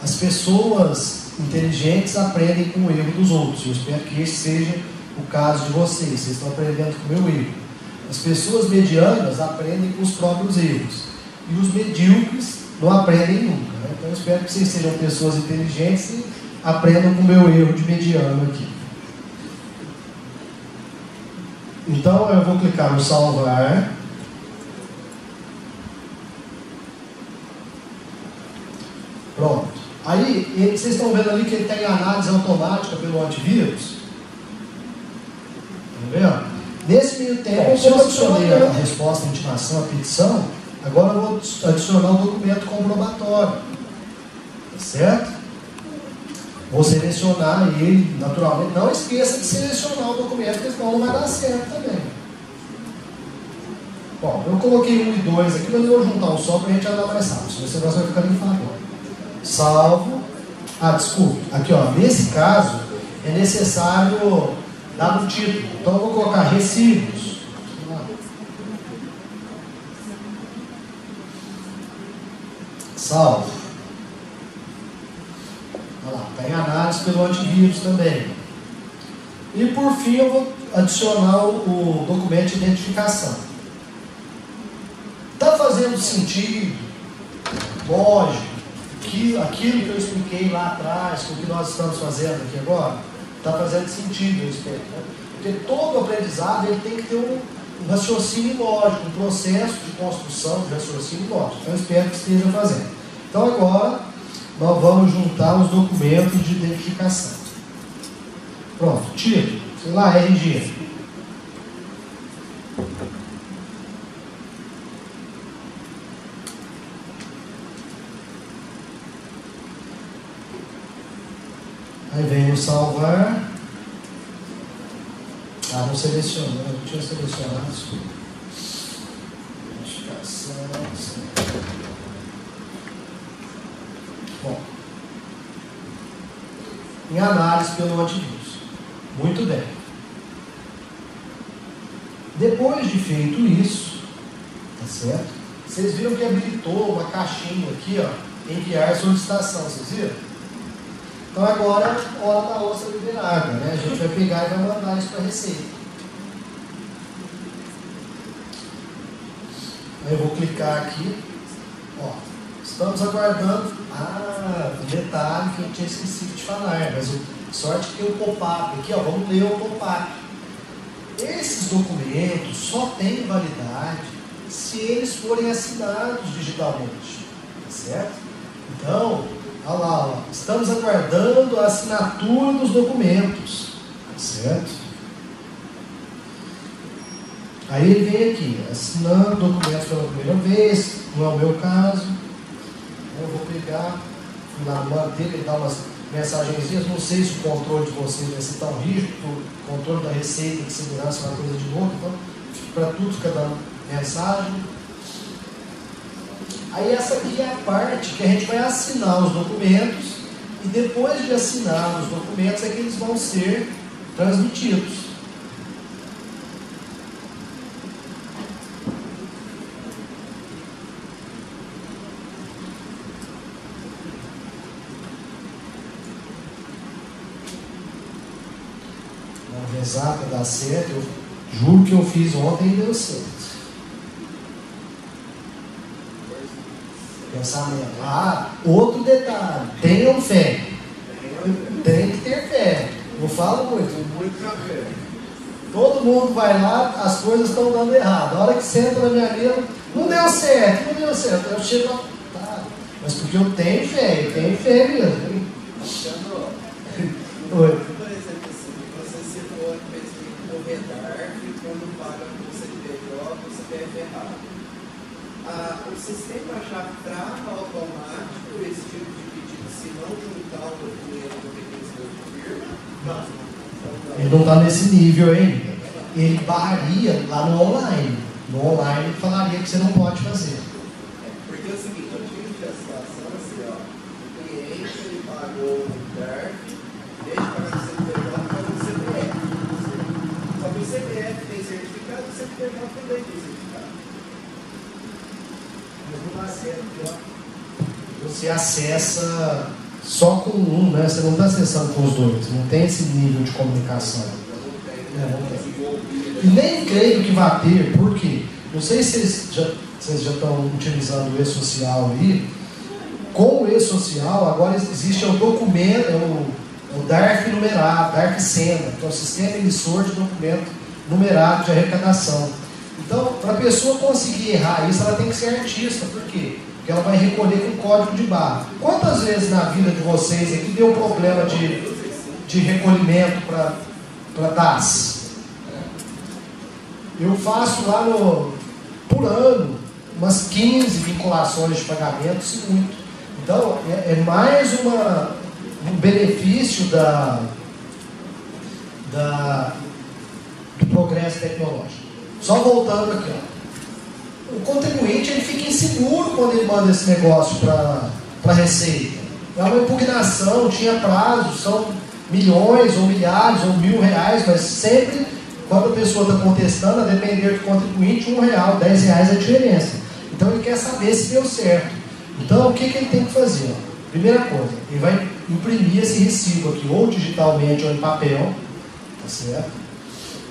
as pessoas inteligentes aprendem com o erro dos outros. Eu espero que esse seja o caso de vocês estão aprendendo com o meu erro. As pessoas medianas aprendem com os próprios erros, e os medíocres não aprendem nunca, né? Então eu espero que vocês sejam pessoas inteligentes e aprendam com o meu erro de mediano aqui. Então eu vou clicar no salvar. Pronto. Aí vocês estão vendo ali que ele tem análise automática pelo antivírus. Estão vendo? Nesse meio tempo, eu adicionei a resposta à intimação, a petição. Agora eu vou adicionar o documento comprobatório. Tá certo? Vou selecionar ele, naturalmente. Não esqueça de selecionar o documento, porque senão não vai dar certo também. Bom, eu coloquei 1 e 2 aqui, mas eu vou juntar um só para a gente andar mais rápido, senão esse negócio vai ficar bem fácil. Salvo. Desculpe. Aqui, ó, nesse caso, é necessário Dá no título. Então eu vou colocar recibos. Salvo. Olha lá, está em análise pelo antivírus também. E por fim eu vou adicionar o documento de identificação. Está fazendo sentido, lógico, que aquilo que eu expliquei lá atrás, com o que nós estamos fazendo aqui agora, está fazendo sentido, eu espero. Né? Porque todo aprendizado ele tem que ter um raciocínio lógico, um processo de construção de raciocínio lógico. Então eu espero que esteja fazendo. Então agora nós vamos juntar os documentos de identificação. Pronto, tiro. Sei lá, RG. Aí vem o salvar. Ah, não selecionou, não tinha selecionado. Identificação. Bom. Em análise pelo antivírus. Muito bem. Depois de feito isso, tá certo? Vocês viram que habilitou uma caixinha aqui, ó, enviar solicitação, vocês viram? Então agora, hora da ostra liberada, né? A gente vai pegar e vai mandar isso para a Receita. Aí eu vou clicar aqui, ó, estamos aguardando, um detalhe que eu tinha esquecido de falar, mas sorte que tem o pop-up aqui, ó, vamos ler o pop-up. Esses documentos só têm validade se eles forem assinados digitalmente, tá certo? Então, olha lá, ó, estamos aguardando a assinatura dos documentos, certo? Aí ele vem aqui, assinando documentos pela primeira vez, não é o meu caso. Eu vou pegar, fui lá no banco dele, ele dá umas mensagenzinhas, não sei se o controle de vocês vai ser tão rígido, o controle da Receita de Segurança é uma coisa de louco, então para tudo fica dando mensagem. Aí essa aqui é a parte que a gente vai assinar os documentos e depois de assinar os documentos é que eles vão ser transmitidos. Vamos rezar para dar certo. Eu juro que eu fiz ontem e deu certo. Pensamento. Outro detalhe, tenham fé. Tem que ter fé. Não falo muito café. Todo mundo vai lá, as coisas estão dando errado. A hora que senta na minha mesa, não deu certo. Eu chego lá, tá, mas porque eu tenho fé mesmo. Oi. Por exemplo, assim, você citou a questão do redar e quando paga com o CNPJ, o CPF errado. O sistema já trava automático esse tipo de pedido se não juntar o documento do requisição de firma? Não. Ele não está nesse nível ainda. Ele barraria lá no online. No online ele falaria que você não pode fazer. Porque é o seguinte, eu tive a situação assim, ó, o cliente ele pagou o DARF, deixa de pagar no CNPJ, paga no CPF. Só que o CPF tem certificado, o CNPJ também tem certificado. Você acessa só com um, né? Você não está acessando com os dois. Não tem esse nível de comunicação. Não tem. E nem creio que vai ter, por quê? Não sei se vocês já estão utilizando o e-social aí. Com o e-social, agora existe o documento, o DARF numerado, DARF Senda, que é o sistema emissor de documento numerado de arrecadação. Então, para a pessoa conseguir errar isso, ela tem que ser artista. Por quê? Porque ela vai recolher com código de barra. Quantas vezes na vida de vocês aqui deu problema de recolhimento para DAS? Eu faço lá por ano umas 15 vinculações de pagamento, isso muito. Então, é mais um benefício do progresso tecnológico. Só voltando aqui, ó. O contribuinte ele fica inseguro quando ele manda esse negócio para a Receita. É uma impugnação, tinha prazo, milhões, ou milhares, ou R$1.000, mas sempre, quando a pessoa está contestando, a depender do contribuinte, R$1, R$10 é a diferença. Então ele quer saber se deu certo. Então o que ele tem que fazer? Primeira coisa, ele vai imprimir esse recibo aqui, ou digitalmente ou em papel, tá certo?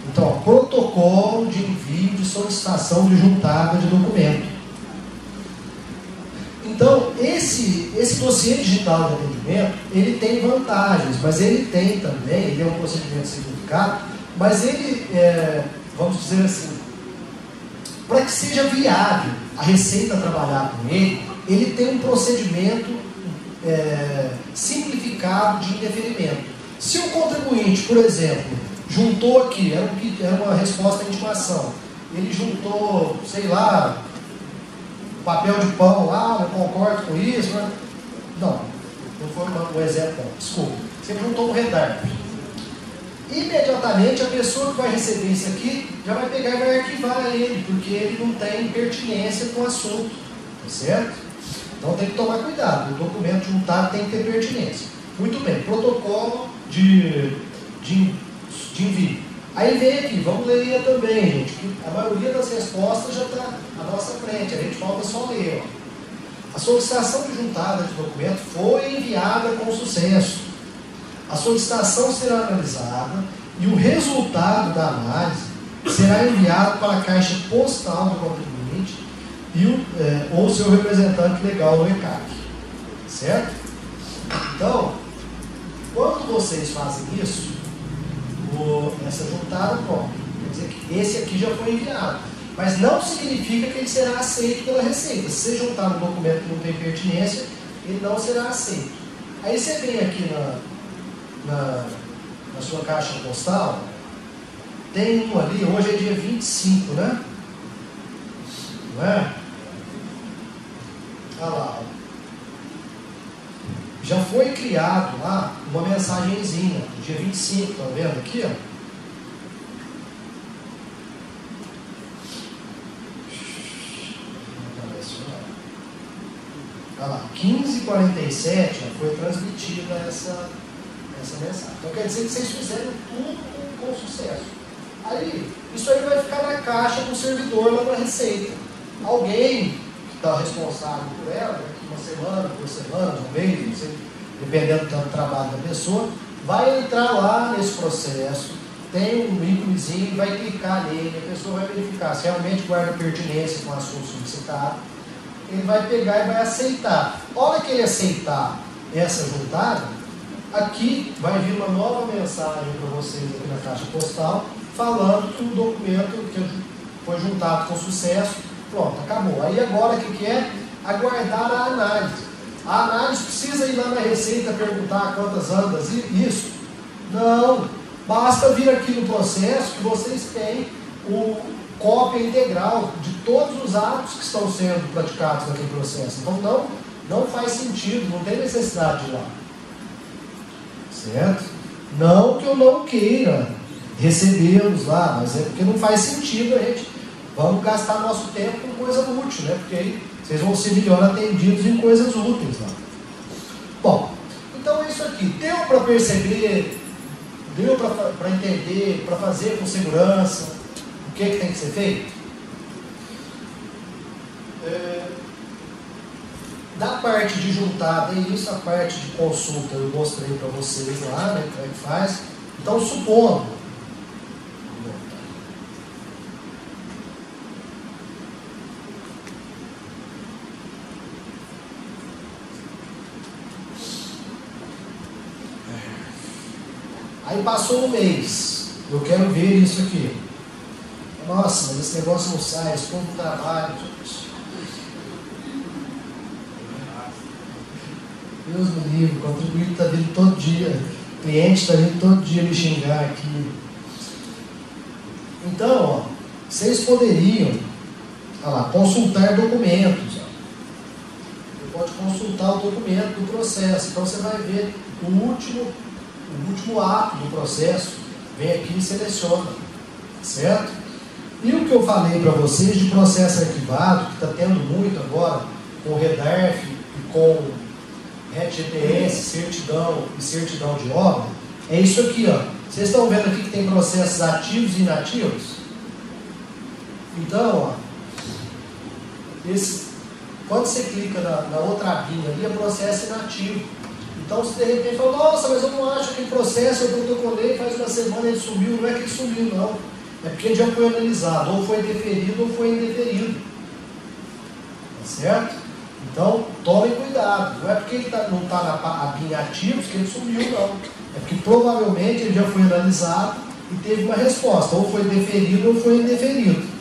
Então, protocolo de envio de solicitação de juntada de documento. Então, esse dossiê digital de atendimento, ele tem vantagens, mas ele tem também, ele é um procedimento simplificado, mas ele, vamos dizer assim, para que seja viável a Receita trabalhar com ele tem um procedimento simplificado de indeferimento. Se o contribuinte, por exemplo, juntou aqui, era uma resposta à intimação, ele juntou, sei lá, papel de pão lá, não concordo com isso, né? Não foi um exemplo, não, desculpa. Você juntou um REDARP. Imediatamente a pessoa que vai receber isso aqui já vai pegar e vai arquivar ele, porque ele não tem pertinência com o assunto, tá certo? Então tem que tomar cuidado, o documento juntado tem que ter pertinência. Muito bem, protocolo de envio. Aí vem aqui, vamos ler também, gente, que a maioria das respostas já está à nossa frente, a gente falta só ler. Ó. A solicitação de juntada de documento foi enviada com sucesso. A solicitação será analisada e o resultado da análise será enviado para a caixa postal do contribuinte ou seu representante legal no ECAC. Certo? Então, quando vocês fazem isso, essa juntada, pronto. Quer dizer que esse aqui já foi enviado. Mas não significa que ele será aceito pela Receita. Se você juntar um documento que não tem pertinência, ele não será aceito. Aí você vem aqui na sua caixa postal, tem um ali, hoje é dia 25, né? Não é? Olha lá. Já foi criado lá uma mensagenzinha, dia 25, tá vendo aqui, ó? Olha lá, 15h47 foi transmitida essa mensagem. Então quer dizer que vocês fizeram tudo com sucesso. Aí, isso aí vai ficar na caixa do servidor lá na Receita. Alguém que está responsável por ela, daqui uma semana, 2 semanas, um mês, não sei, dependendo do trabalho da pessoa, vai entrar lá nesse processo, tem um íconezinho, vai clicar nele, a pessoa vai verificar se realmente guarda pertinência com o assunto solicitado, ele vai pegar e vai aceitar. A hora que ele aceitar essa juntada, aqui vai vir uma nova mensagem para vocês aqui na caixa postal, falando que o documento que foi juntado com sucesso, pronto, acabou. Aí agora o que é? Aguardar a análise. A análise precisa ir lá na Receita perguntar quantas andas isso? Não, basta vir aqui no processo que vocês têm cópia integral de todos os atos que estão sendo praticados naquele processo. Então não faz sentido, não tem necessidade de ir lá. Certo? Não que eu não queira recebê-los lá, mas é porque não faz sentido a gente. Vamos gastar nosso tempo com coisa útil, né? Porque aí vocês vão ser melhor atendidos em coisas úteis lá. Bom, então é isso aqui. Deu para perceber, deu para entender, para fazer com segurança o que tem que ser feito? Da parte de juntada é isso, a parte de consulta eu mostrei para vocês lá, né, como é que faz. Então, supondo, aí passou um mês, eu quero ver isso aqui. Nossa, mas esse negócio não sai, esse povo trabalha. Deus me livre, o contribuinte está vindo todo dia, o cliente está vindo todo dia me xingar aqui. Então, ó, vocês poderiam consultar documentos. Você pode consultar o documento do processo. Então você vai ver o último ato do processo. Vem aqui e seleciona. Certo? E o que eu falei para vocês de processo arquivado, que está tendo muito agora, com o REDARF e com RET-GPS, certidão e certidão de obra, É isso aqui, ó. Vocês estão vendo aqui que tem processos ativos e inativos? Então, ó, quando você clica na outra abinha ali, é processo inativo. Então, se de repente fala, nossa, mas eu não acho aquele processo, eu protocolei, faz uma semana ele sumiu. Não é que ele sumiu, não. É porque ele já foi analisado, ou foi deferido ou foi indeferido. Tá certo? Então, tomem cuidado. Não é porque ele não está na abinha ativos que ele sumiu, não. É porque provavelmente ele já foi analisado e teve uma resposta, ou foi deferido ou foi indeferido.